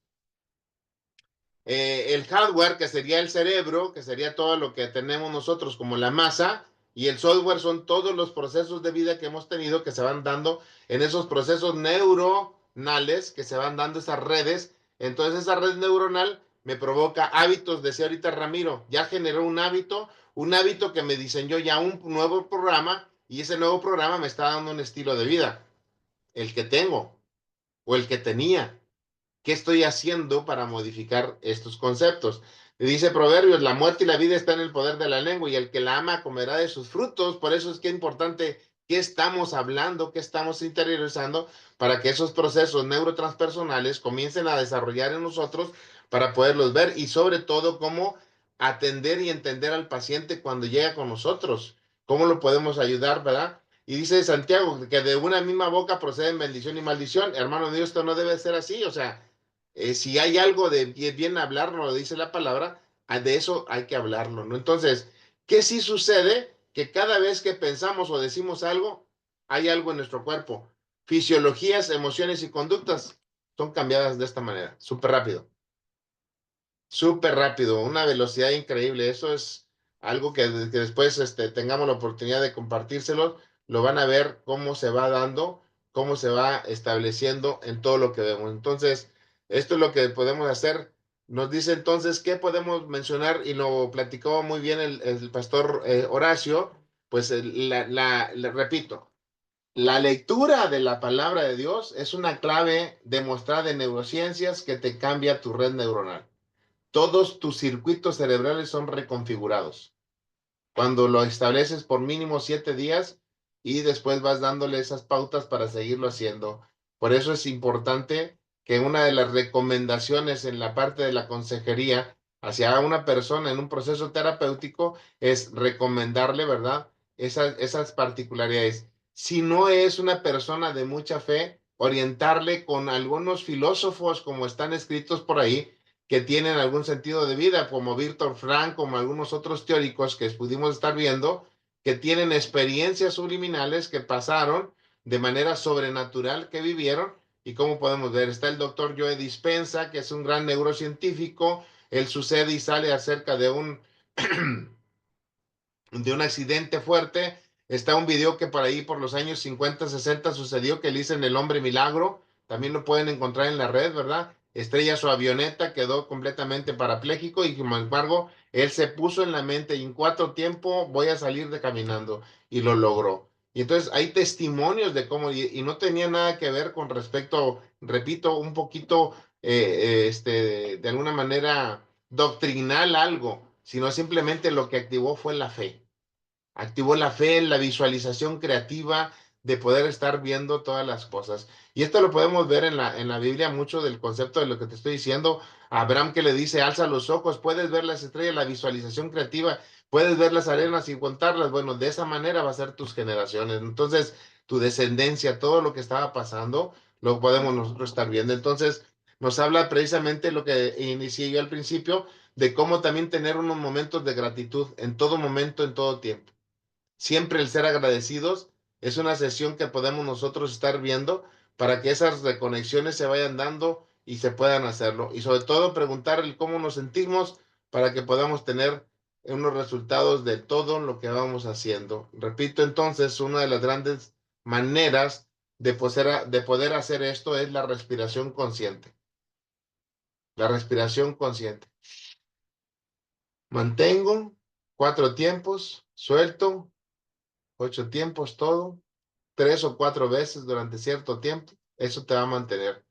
el hardware, que sería el cerebro, que sería todo lo que tenemos nosotros como la masa, y el software son todos los procesos de vida que hemos tenido que se van dando en esos procesos neuronales que se van dando esas redes. Entonces esa red neuronal me provoca hábitos, decía ahorita Ramiro, ya generó un hábito que me diseñó ya un nuevo programa, y ese nuevo programa me está dando un estilo de vida, el que tengo o el que tenía. ¿Qué estoy haciendo para modificar estos conceptos? Dice Proverbios, la muerte y la vida están en el poder de la lengua y el que la ama comerá de sus frutos. Por eso es que es importante qué estamos hablando, qué estamos interiorizando para que esos procesos neurotranspersonales comiencen a desarrollar en nosotros para poderlos ver, y sobre todo cómo atender y entender al paciente cuando llega con nosotros, cómo lo podemos ayudar, ¿verdad? Y dice Santiago que de una misma boca proceden bendición y maldición. Hermano mío, esto no debe ser así. O sea, si hay algo de bien hablarlo, lo dice la palabra, de eso hay que hablarlo, ¿no? Entonces, ¿qué sí sucede? Que cada vez que pensamos o decimos algo, hay algo en nuestro cuerpo. Fisiologías, emociones y conductas son cambiadas de esta manera, súper rápido, una velocidad increíble. Eso es algo que después tengamos la oportunidad de compartírselo, lo van a ver cómo se va dando, cómo se va estableciendo en todo lo que vemos. Entonces, esto es lo que podemos hacer. Nos dice entonces qué podemos mencionar, y lo platicó muy bien el pastor Horacio. Pues repito, la lectura de la palabra de Dios es una clave demostrada en neurociencias que te cambia tu red neuronal. Todos tus circuitos cerebrales son reconfigurados cuando lo estableces por mínimo 7 días, y después vas dándole esas pautas para seguirlo haciendo. Por eso es importante que una de las recomendaciones en la parte de la consejería hacia una persona en un proceso terapéutico es recomendarle, ¿verdad? Esas particularidades. Si no es una persona de mucha fe, orientarle con algunos filósofos como están escritos por ahí, que tienen algún sentido de vida, como Víctor Frank, como algunos otros teóricos que pudimos estar viendo, que tienen experiencias subliminales que pasaron de manera sobrenatural, que vivieron. Y como podemos ver, está el doctor Joe Dispenza, que es un gran neurocientífico. Él sucede y sale acerca de un accidente fuerte. Está un video que por ahí, por los años 50, 60, sucedió, que le dicen el hombre milagro. También lo pueden encontrar en la red, ¿verdad? Estrella su avioneta, quedó completamente parapléjico, y sin embargo, él se puso en la mente, y en 4 tiempos voy a salir de caminando, y lo logró. Y entonces hay testimonios de cómo, y no tenía nada que ver con respecto, repito, un poquito, de alguna manera doctrinal algo, sino simplemente lo que activó fue la fe. Activó la fe, la visualización creativa de poder estar viendo todas las cosas. Y esto lo podemos ver en la Biblia, mucho del concepto de lo que te estoy diciendo. A Abraham, que le dice, alza los ojos, puedes ver las estrellas, la visualización creativa, puedes ver las arenas y contarlas. Bueno, de esa manera va a ser tus generaciones. Entonces, tu descendencia, todo lo que estaba pasando, lo podemos nosotros estar viendo. Entonces, nos habla precisamente lo que inicié yo al principio, de cómo también tener unos momentos de gratitud en todo momento, en todo tiempo. Siempre el ser agradecidos es una sesión que podemos nosotros estar viendo para que esas reconexiones se vayan dando y se puedan hacerlo. Y sobre todo preguntar el cómo nos sentimos para que podamos tener unos resultados de todo lo que vamos haciendo. Repito, entonces, una de las grandes maneras de poder hacer esto es la respiración consciente. La respiración consciente. Mantengo 4 tiempos, suelto 8 tiempos, todo, 3 o 4 veces durante cierto tiempo. Eso te va a mantener.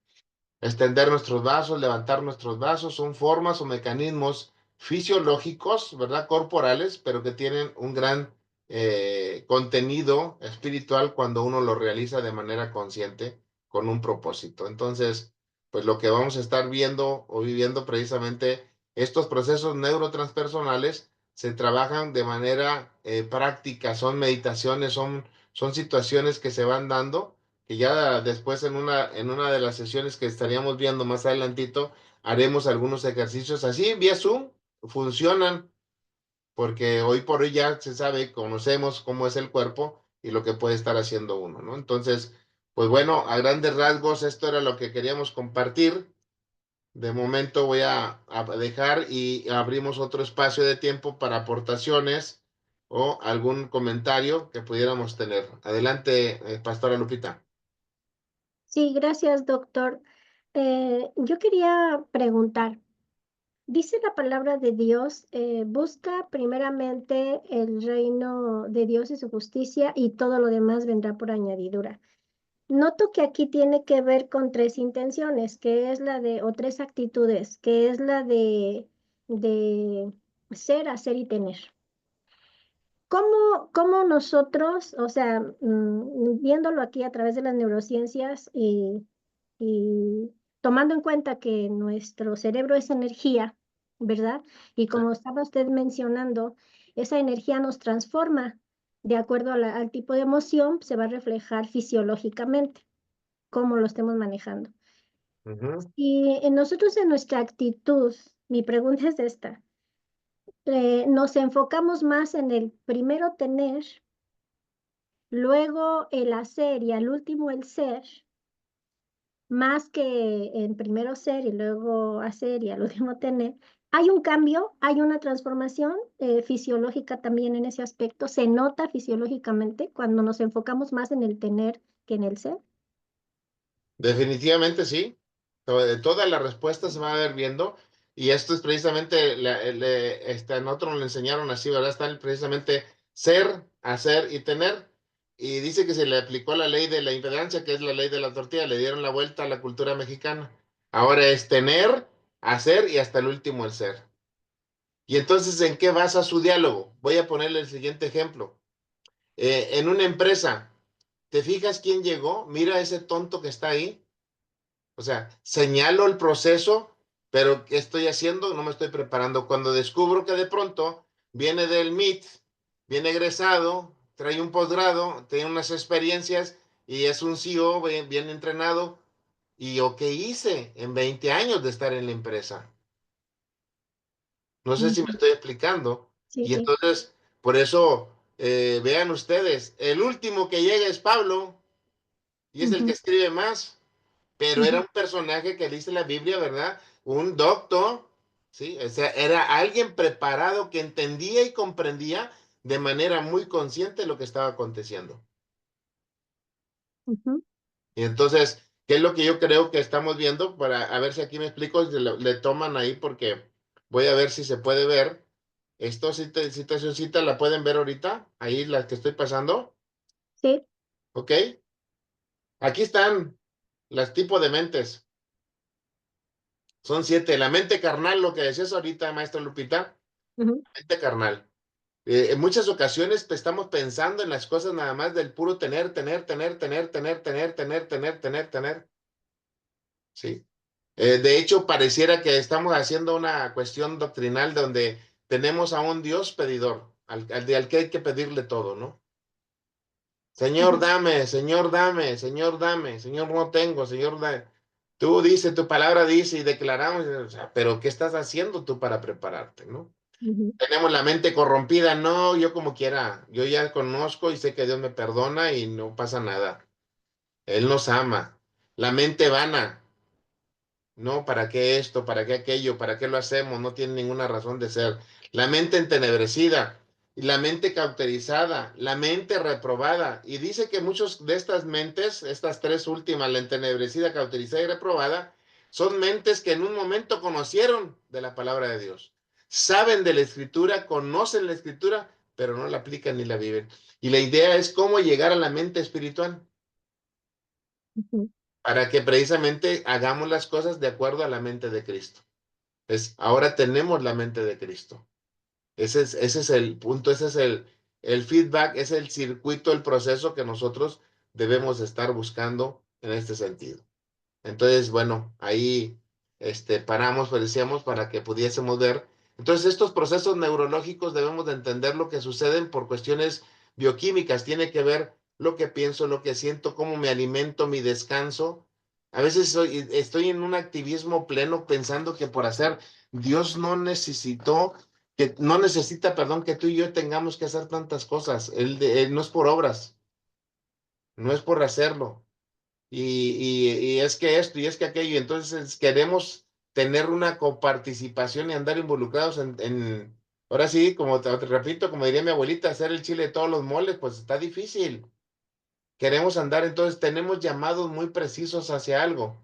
Extender nuestros brazos, levantar nuestros brazos, son formas o mecanismos fisiológicos, ¿verdad? Corporales, pero que tienen un gran contenido espiritual cuando uno lo realiza de manera consciente con un propósito. Entonces, pues lo que vamos a estar viendo o viviendo precisamente, estos procesos neurotranspersonales se trabajan de manera práctica, son meditaciones, son situaciones que se van dando que ya después en una de las sesiones que estaríamos viendo más adelantito, haremos algunos ejercicios así, vía Zoom, funcionan, porque hoy por hoy ya se sabe, conocemos cómo es el cuerpo y lo que puede estar haciendo uno, ¿no? Entonces, pues bueno, a grandes rasgos, esto era lo que queríamos compartir. De momento voy a dejar y abrimos otro espacio de tiempo para aportaciones o algún comentario que pudiéramos tener. Adelante, Pastora Lupita. Sí, gracias, doctor. Yo quería preguntar, dice la palabra de Dios, busca primeramente el reino de Dios y su justicia y todo lo demás vendrá por añadidura. Noto que aquí tiene que ver con 3 intenciones, que es la de, o 3 actitudes, que es la de ser, hacer y tener. ¿Cómo nosotros, o sea, viéndolo aquí a través de las neurociencias y tomando en cuenta que nuestro cerebro es energía, ¿verdad? Y como estaba usted mencionando, esa energía nos transforma de acuerdo al tipo de emoción, se va a reflejar fisiológicamente, cómo lo estemos manejando. Y nosotros en nuestra actitud, mi pregunta es esta, nos enfocamos más en el primero tener, luego el hacer y al último el ser, más que en primero ser y luego hacer y al último tener. Hay un cambio, hay una transformación fisiológica también en ese aspecto. Se nota fisiológicamente cuando nos enfocamos más en el tener que en el ser. Definitivamente sí. Toda la respuesta se va a ver viendo. Y esto es precisamente, a nosotros le enseñaron así, ¿verdad? Está precisamente ser, hacer y tener. Y dice que se le aplicó la ley de la impedancia, que es la ley de la tortilla. Le dieron la vuelta a la cultura mexicana. Ahora es tener, hacer y hasta el último el ser. Y entonces, ¿en qué basa su diálogo? Voy a ponerle el siguiente ejemplo. En una empresa, ¿te fijas quién llegó? Mira ese tonto que está ahí. O sea, señalo el proceso, pero ¿qué estoy haciendo? No me estoy preparando. Cuando descubro que de pronto viene del MIT, viene egresado, trae un posgrado, tiene unas experiencias y es un CEO bien entrenado. ¿Y yo qué hice en 20 años de estar en la empresa? No sé si me estoy explicando. Sí, Y sí. entonces, por eso, vean ustedes, el último que llega es Pablo y es el que escribe más. Pero era un personaje que dice la Biblia, ¿verdad? Un doctor, ¿sí? O sea, era alguien preparado que entendía y comprendía de manera muy consciente lo que estaba aconteciendo. Y entonces, ¿qué es lo que yo creo que estamos viendo? Para a ver si aquí me explico, si le toman ahí porque voy a ver si se puede ver. Esto, cita, la pueden ver ahorita, ahí la que estoy pasando, Sí. ¿ok? Aquí están las tipos de mentes. Son 7. La mente carnal, lo que decías ahorita, maestra Lupita, mente carnal. En muchas ocasiones estamos pensando en las cosas nada más del puro tener, tener. ¿Sí? De hecho, pareciera que estamos haciendo una cuestión doctrinal donde tenemos a un Dios pedidor, al que hay que pedirle todo, ¿no? Señor, dame, Señor, dame, Señor, dame, Señor, no tengo, Señor, dame. Tú dices, tu palabra dice y declaramos, o sea, pero ¿qué estás haciendo tú para prepararte, no? Tenemos la mente corrompida, no, yo como quiera, yo ya conozco y sé que Dios me perdona y no pasa nada. Él nos ama. La mente vana, no, ¿para qué esto? ¿Para qué aquello? ¿Para qué lo hacemos? No tiene ninguna razón de ser. La mente entenebrecida. y la mente cauterizada, la mente reprobada. Y dice que muchos de estas mentes, estas tres últimas, la entenebrecida, cauterizada y reprobada, son mentes que en un momento conocieron de la palabra de Dios. Saben de la escritura, conocen la escritura, pero no la aplican ni la viven. Y la idea es cómo llegar a la mente espiritual para que precisamente hagamos las cosas de acuerdo a la mente de Cristo. Ahora tenemos la mente de Cristo. Ese es el punto, ese es el feedback, es el circuito, el proceso que nosotros debemos estar buscando en este sentido. Entonces, bueno, ahí paramos, pues decíamos, para que pudiésemos ver. Entonces, estos procesos neurológicos debemos de entender lo que suceden por cuestiones bioquímicas. Tiene que ver lo que pienso, lo que siento, cómo me alimento, mi descanso. A veces estoy en un activismo pleno pensando que por hacer, Dios no necesita, perdón, que tú y yo tengamos que hacer tantas cosas. Él no es por obras, no es por hacerlo. Y es que esto y es que aquello, entonces queremos tener una coparticipación y andar involucrados ahora sí, como te repito, como diría mi abuelita, hacer el chile de todos los moles, pues está difícil. Queremos andar, entonces tenemos llamados muy precisos hacia algo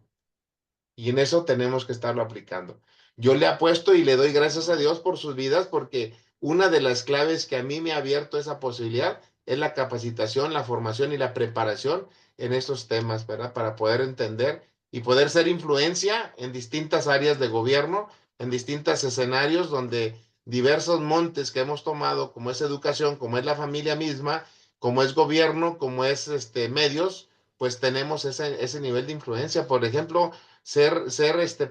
y en eso tenemos que estarlo aplicando. Yo le apuesto y le doy gracias a Dios por sus vidas porque una de las claves que a mí me ha abierto esa posibilidad es la capacitación, la formación y la preparación en estos temas, ¿verdad? Para poder entender y poder ser influencia en distintas áreas de gobierno, en distintos escenarios donde diversos montes que hemos tomado, como es educación, como es la familia misma, como es gobierno, como es medios, pues tenemos ese nivel de influencia. Por ejemplo, ser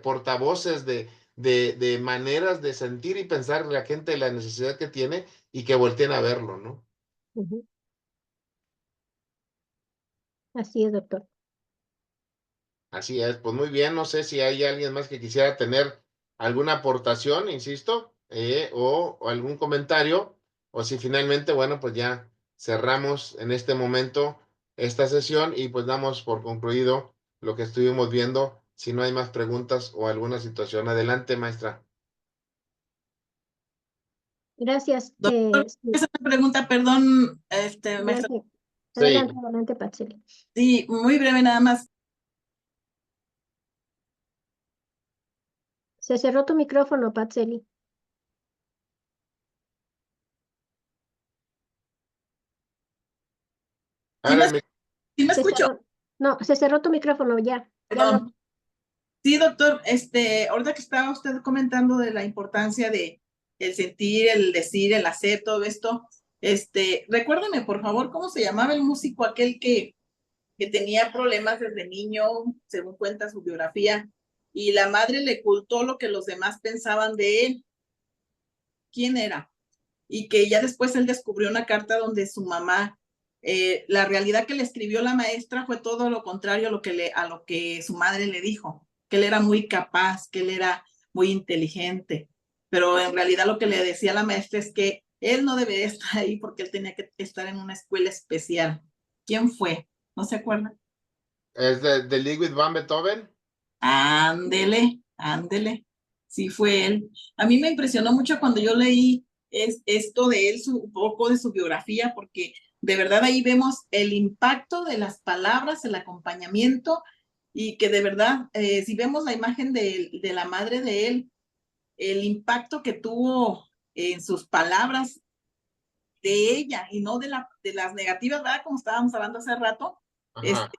portavoces de maneras de sentir y pensar la gente la necesidad que tiene y que volteen a verlo, ¿no? Así es, doctor. Así es, pues muy bien, no sé si hay alguien más que quisiera tener alguna aportación, insisto, o algún comentario, o si finalmente, bueno, pues ya cerramos en este momento esta sesión y pues damos por concluido lo que estuvimos viendo. Si no hay más preguntas o alguna situación, adelante, maestra. Gracias. Doctor, Sí, esa es una pregunta, perdón, maestra. adelante, Sí. adelante, Patseli. Sí, muy breve nada más. Se cerró tu micrófono, Patseli. ¿Sí me, Ahora sí me Se escucho? cerró, no, se cerró tu micrófono ya. Perdón. Sí, doctor, ahorita que estaba usted comentando de la importancia de el sentir, el decir, el hacer, todo esto, recuérdame, por favor, ¿cómo se llamaba el músico aquel que tenía problemas desde niño, según cuenta su biografía, y la madre le ocultó lo que los demás pensaban de él? ¿Quién era? Y que ya después él descubrió una carta donde su mamá, la realidad que le escribió la maestra fue todo lo contrario a lo que su madre le dijo, que él era muy capaz, que él era muy inteligente, pero en realidad lo que le decía la maestra es que él no debería estar ahí porque él tenía que estar en una escuela especial. ¿Quién fue? ¿No se acuerdan? es de Ludwig van Beethoven. Ándele, ándele. Sí fue él. A mí me impresionó mucho cuando yo leí esto de él, un poco de su biografía, porque de verdad ahí vemos el impacto de las palabras, el acompañamiento, y que de verdad, si vemos la imagen de la madre de él, el impacto que tuvo en sus palabras de ella y no de las negativas, ¿verdad? Como estábamos hablando hace rato, Ajá.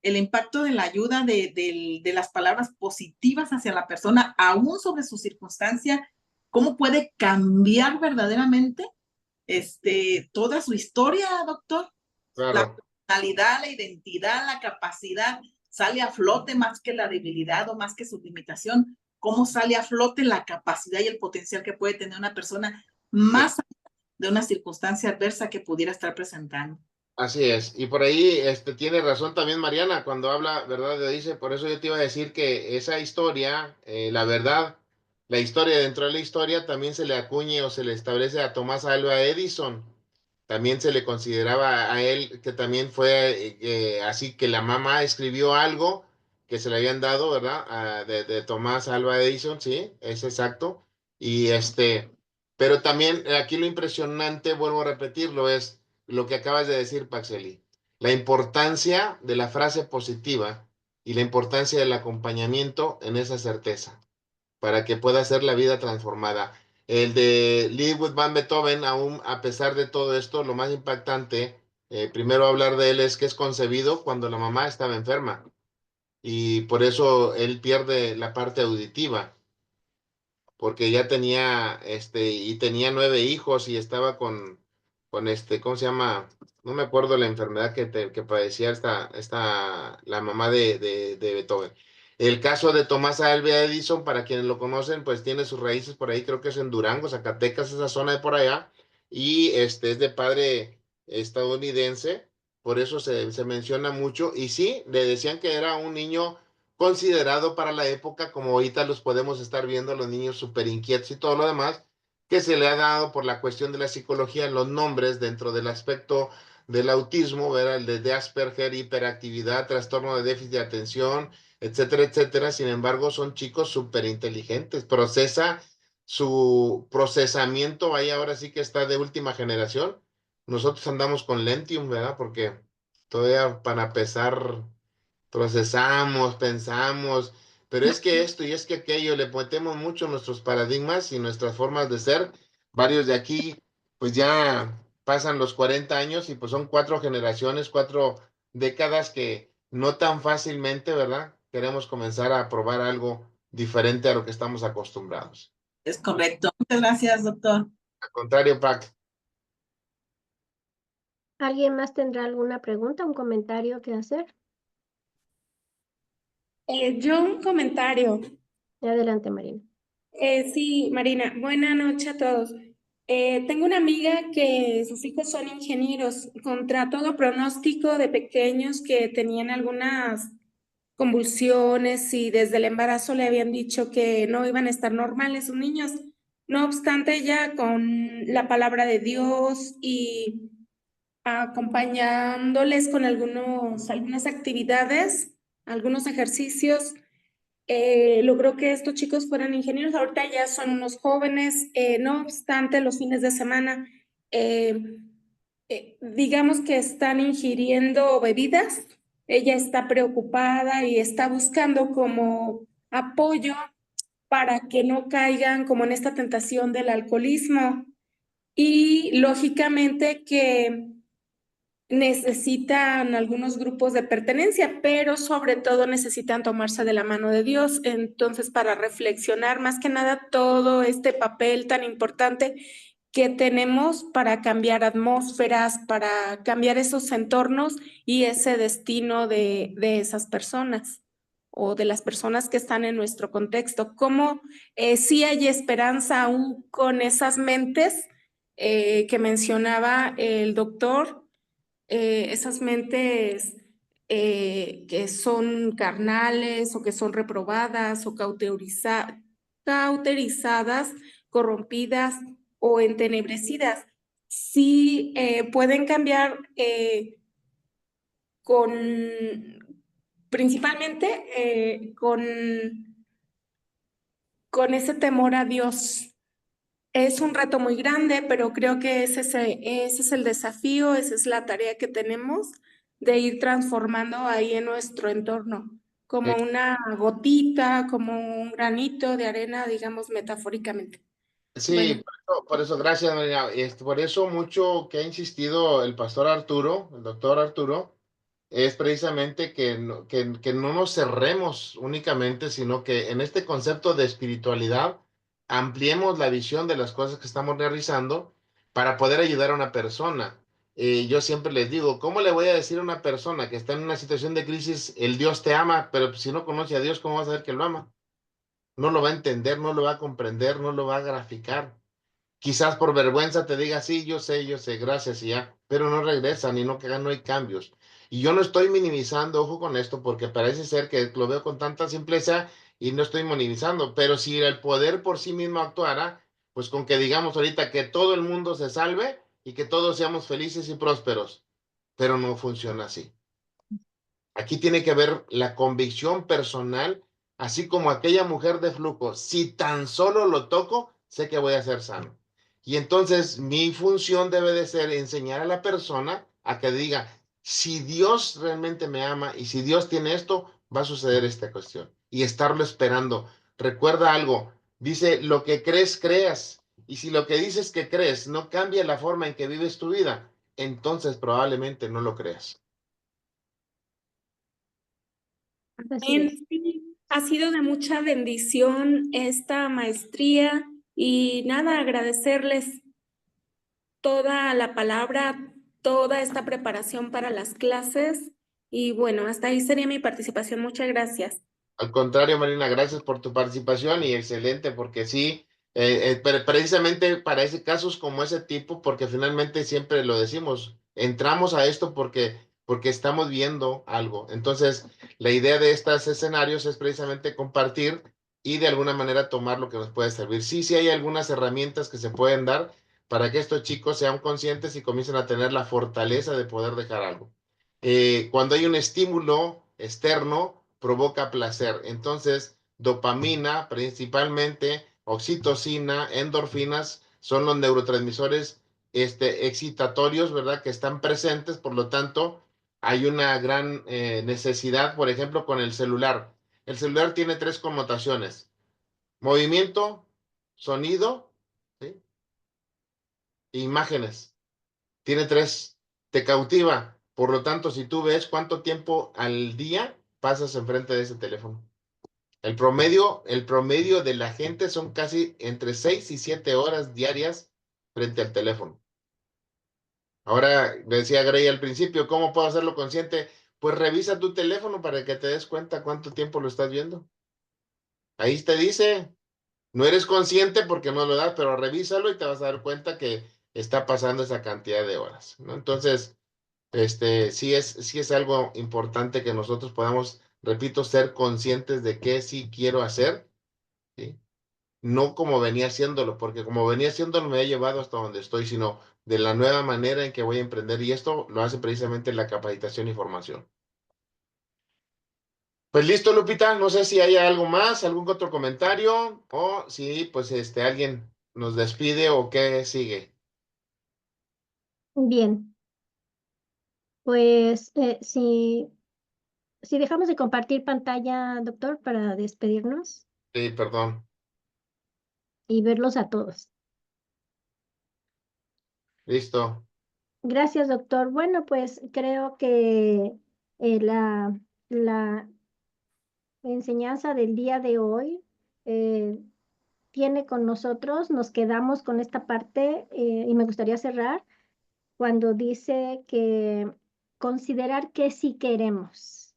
el impacto de la ayuda de las palabras positivas hacia la persona, aún sobre su circunstancia, cómo puede cambiar verdaderamente toda su historia, doctor. La Claro. personalidad, la identidad, la capacidad, sale a flote más que la debilidad o más que su limitación. Cómo sale a flote la capacidad y el potencial que puede tener una persona más allá de una circunstancia adversa que pudiera estar presentando. Así es, y por ahí tiene razón también Mariana cuando habla, ¿verdad? Dice, por eso yo te iba a decir que esa historia, la verdad, la historia dentro de la historia también se le acuñe o se le establece a Tomás Alva Edison. También se le consideraba a él que también fue así que la mamá escribió algo que se le habían dado, ¿verdad? De Tomás Alva Edison, sí, es exacto. Y Pero también aquí lo impresionante, vuelvo a repetirlo, es lo que acabas de decir, Paxeli. La importancia de la frase positiva y la importancia del acompañamiento en esa certeza para que pueda ser la vida transformada. El de Ludwig van Beethoven, aún a pesar de todo esto, lo más impactante, primero hablar de él es que es concebido cuando la mamá estaba enferma y por eso él pierde la parte auditiva porque ya tenía, y tenía 9 hijos y estaba con ¿cómo se llama? No me acuerdo la enfermedad que padecía la mamá de Beethoven. El caso de Tomás Alva Edison, para quienes lo conocen, pues tiene sus raíces por ahí, creo que es en Durango, Zacatecas, esa zona de por allá, y es de padre estadounidense, por eso se menciona mucho, y sí, le decían que era un niño considerado para la época, como ahorita los podemos estar viendo, los niños súper inquietos y todo lo demás, que se le ha dado por la cuestión de la psicología, los nombres dentro del aspecto del autismo, ¿verdad? El de Asperger, hiperactividad, trastorno de déficit de atención, etcétera, etcétera. Sin embargo, son chicos súper inteligentes. Su procesamiento ahí ahora sí que está de última generación. Nosotros andamos con Lentium, ¿verdad? Porque todavía para pesar procesamos, pensamos, pero es que esto y es que aquello, le metemos mucho nuestros paradigmas y nuestras formas de ser. Varios de aquí, pues ya pasan los 40 años y pues son 4 generaciones, 4 décadas que no tan fácilmente, ¿verdad? Queremos comenzar a probar algo diferente a lo que estamos acostumbrados. Es correcto. Muchas gracias, doctor. Al contrario, Pac. ¿Alguien más tendrá alguna pregunta, un comentario que hacer? Yo un comentario. Adelante, Marina. Sí, Marina, buena noche a todos. Tengo una amiga que sus hijos son ingenieros, contra todo pronóstico de pequeños que tenían algunas convulsiones y desde el embarazo le habían dicho que no iban a estar normales sus niños. No obstante, ella con la palabra de Dios y acompañándoles con algunas actividades, algunos ejercicios, logró que estos chicos fueran ingenieros. Ahorita ya son unos jóvenes, no obstante, los fines de semana, digamos que están ingiriendo bebidas. Ella está preocupada y está buscando como apoyo para que no caigan como en esta tentación del alcoholismo. Y lógicamente que necesitan algunos grupos de pertenencia, pero sobre todo necesitan tomarse de la mano de Dios. Entonces, para reflexionar más que nada todo este papel tan importante que tenemos para cambiar atmósferas, para cambiar esos entornos y ese destino de esas personas o de las personas que están en nuestro contexto. Cómo sí hay esperanza aún con esas mentes que mencionaba el doctor, esas mentes que son carnales o que son reprobadas o cauterizadas, corrompidas o entenebrecidas. Sí pueden cambiar principalmente con ese temor a Dios. Es un reto muy grande, pero creo que ese es el desafío, esa es la tarea que tenemos de ir transformando ahí en nuestro entorno, como una gotita, como un granito de arena, digamos metafóricamente. Sí, Bueno, por eso, gracias, Marina. Por eso mucho que ha insistido el pastor Arturo, el doctor Arturo, es precisamente que no nos cerremos únicamente, sino que en este concepto de espiritualidad ampliemos la visión de las cosas que estamos realizando para poder ayudar a una persona. Yo siempre les digo, ¿cómo le voy a decir a una persona que está en una situación de crisis, el Dios te ama, pero si no conoce a Dios, ¿cómo vas a saber que lo ama? No lo va a entender, no lo va a comprender, no lo va a graficar. Quizás por vergüenza te diga, sí, yo sé, gracias y ya, pero no regresan y no hay cambios. Y yo no estoy minimizando, ojo con esto, porque parece ser que lo veo con tanta simpleza y no estoy minimizando, pero si el poder por sí mismo actuara, pues con que digamos ahorita que todo el mundo se salve y que todos seamos felices y prósperos, pero no funciona así. Aquí tiene que ver la convicción personal, así como aquella mujer de flujo, si tan solo lo toco, sé que voy a ser sano. Y entonces mi función debe de ser enseñar a la persona a que diga, si Dios realmente me ama y si Dios tiene esto, va a suceder esta cuestión. Y estarlo esperando. Recuerda algo, dice, lo que crees, creas. Y si lo que dices que crees no cambia la forma en que vives tu vida, entonces probablemente no lo creas. Así es. Sí, ha sido de mucha bendición esta maestría y nada, agradecerles toda la palabra, toda esta preparación para las clases y bueno, hasta ahí sería mi participación. Muchas gracias. Al contrario, Marina, gracias por tu participación y excelente, porque sí, precisamente para ese casos como ese tipo, porque finalmente siempre lo decimos, entramos a esto porque estamos viendo algo. Entonces, la idea de estos escenarios es precisamente compartir y de alguna manera tomar lo que nos puede servir. Sí, sí hay algunas herramientas que se pueden dar para que estos chicos sean conscientes y comiencen a tener la fortaleza de poder dejar algo. Cuando hay un estímulo externo, provoca placer. Entonces, dopamina, principalmente, oxitocina, endorfinas, son los neurotransmisores excitatorios, ¿verdad? Que están presentes, por lo tanto, hay una gran necesidad, por ejemplo, con el celular. El celular tiene tres connotaciones: movimiento, sonido, ¿sí? E imágenes. Tiene tres, te cautiva. Por lo tanto, si tú ves cuánto tiempo al día pasas enfrente de ese teléfono. El promedio de la gente son casi entre 6 y 7 horas diarias frente al teléfono. Ahora, decía Grey al principio, ¿cómo puedo hacerlo consciente? Pues revisa tu teléfono para que te des cuenta cuánto tiempo lo estás viendo. Ahí te dice, no eres consciente porque no lo das, pero revísalo y te vas a dar cuenta que está pasando esa cantidad de horas, ¿no? Entonces, sí es algo importante que nosotros podamos, repito, ser conscientes de qué sí quiero hacer, ¿sí? No como venía haciéndolo, porque como venía haciéndolo me ha llevado hasta donde estoy, sino de la nueva manera en que voy a emprender, y esto lo hace precisamente la capacitación y formación. Pues listo, Lupita, no sé si hay algo más, algún otro comentario, o si pues alguien nos despide o qué sigue. Bien, pues si dejamos de compartir pantalla, doctor, para despedirnos Sí, perdón. y verlos a todos. Listo. Gracias, doctor. Bueno, pues creo que la enseñanza del día de hoy eh, tiene con nosotros, nos quedamos con esta parte y me gustaría cerrar cuando dice que considerar que sí queremos.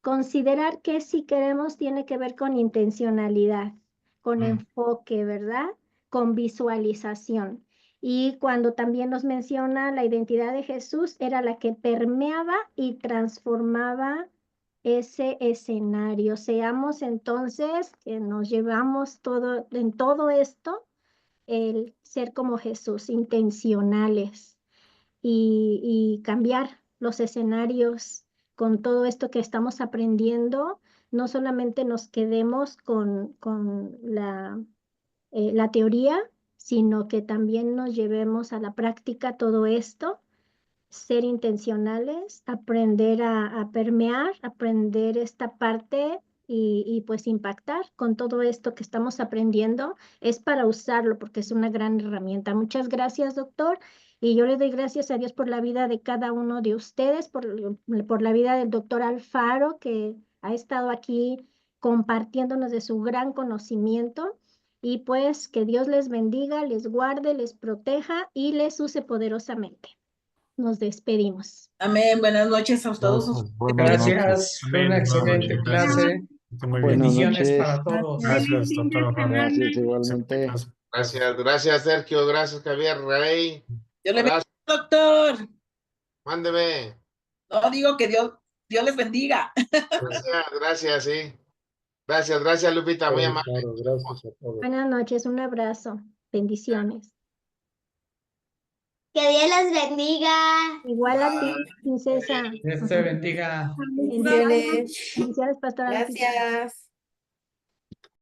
Considerar que sí queremos tiene que ver con intencionalidad, con enfoque, ¿verdad? Con visualización. Y cuando también nos menciona la identidad de Jesús, era la que permeaba y transformaba ese escenario. Seamos entonces que nos llevamos todo en todo esto, el ser como Jesús, intencionales y cambiar los escenarios con todo esto que estamos aprendiendo. No solamente nos quedemos con la teoría, sino que también nos llevemos a la práctica todo esto, ser intencionales, aprender a permear, aprender esta parte y pues impactar con todo esto que estamos aprendiendo. Es para usarlo porque es una gran herramienta. Muchas gracias, doctor. Y yo le doy gracias a Dios por la vida de cada uno de ustedes, por la vida del doctor Alfaro, que ha estado aquí compartiéndonos de su gran conocimiento. Y pues que Dios les bendiga, les guarde, les proteja y les use poderosamente. Nos despedimos. Amén. Buenas noches a todos. Gracias, buenas noches. Gracias, fue una Amén. Buenas excelente noches, clase. Muy bien. Buenas Bendiciones noches. para todos. Gracias, doctor Alfaro. Gracias Excelente igualmente. clase. Gracias, Sergio. Gracias, Javier. Rey. Dios le bendiga, Gracias. doctor. Mándeme. No digo que Dios les bendiga. Gracias, sí. Gracias, Lupita. Muy amable. Claro, gracias a todos. Buenas noches, un abrazo. Bendiciones. Que Dios los bendiga. Igual a ti, princesa. Dios te bendiga. Bendiciones. Bendiciones, pastora. Gracias.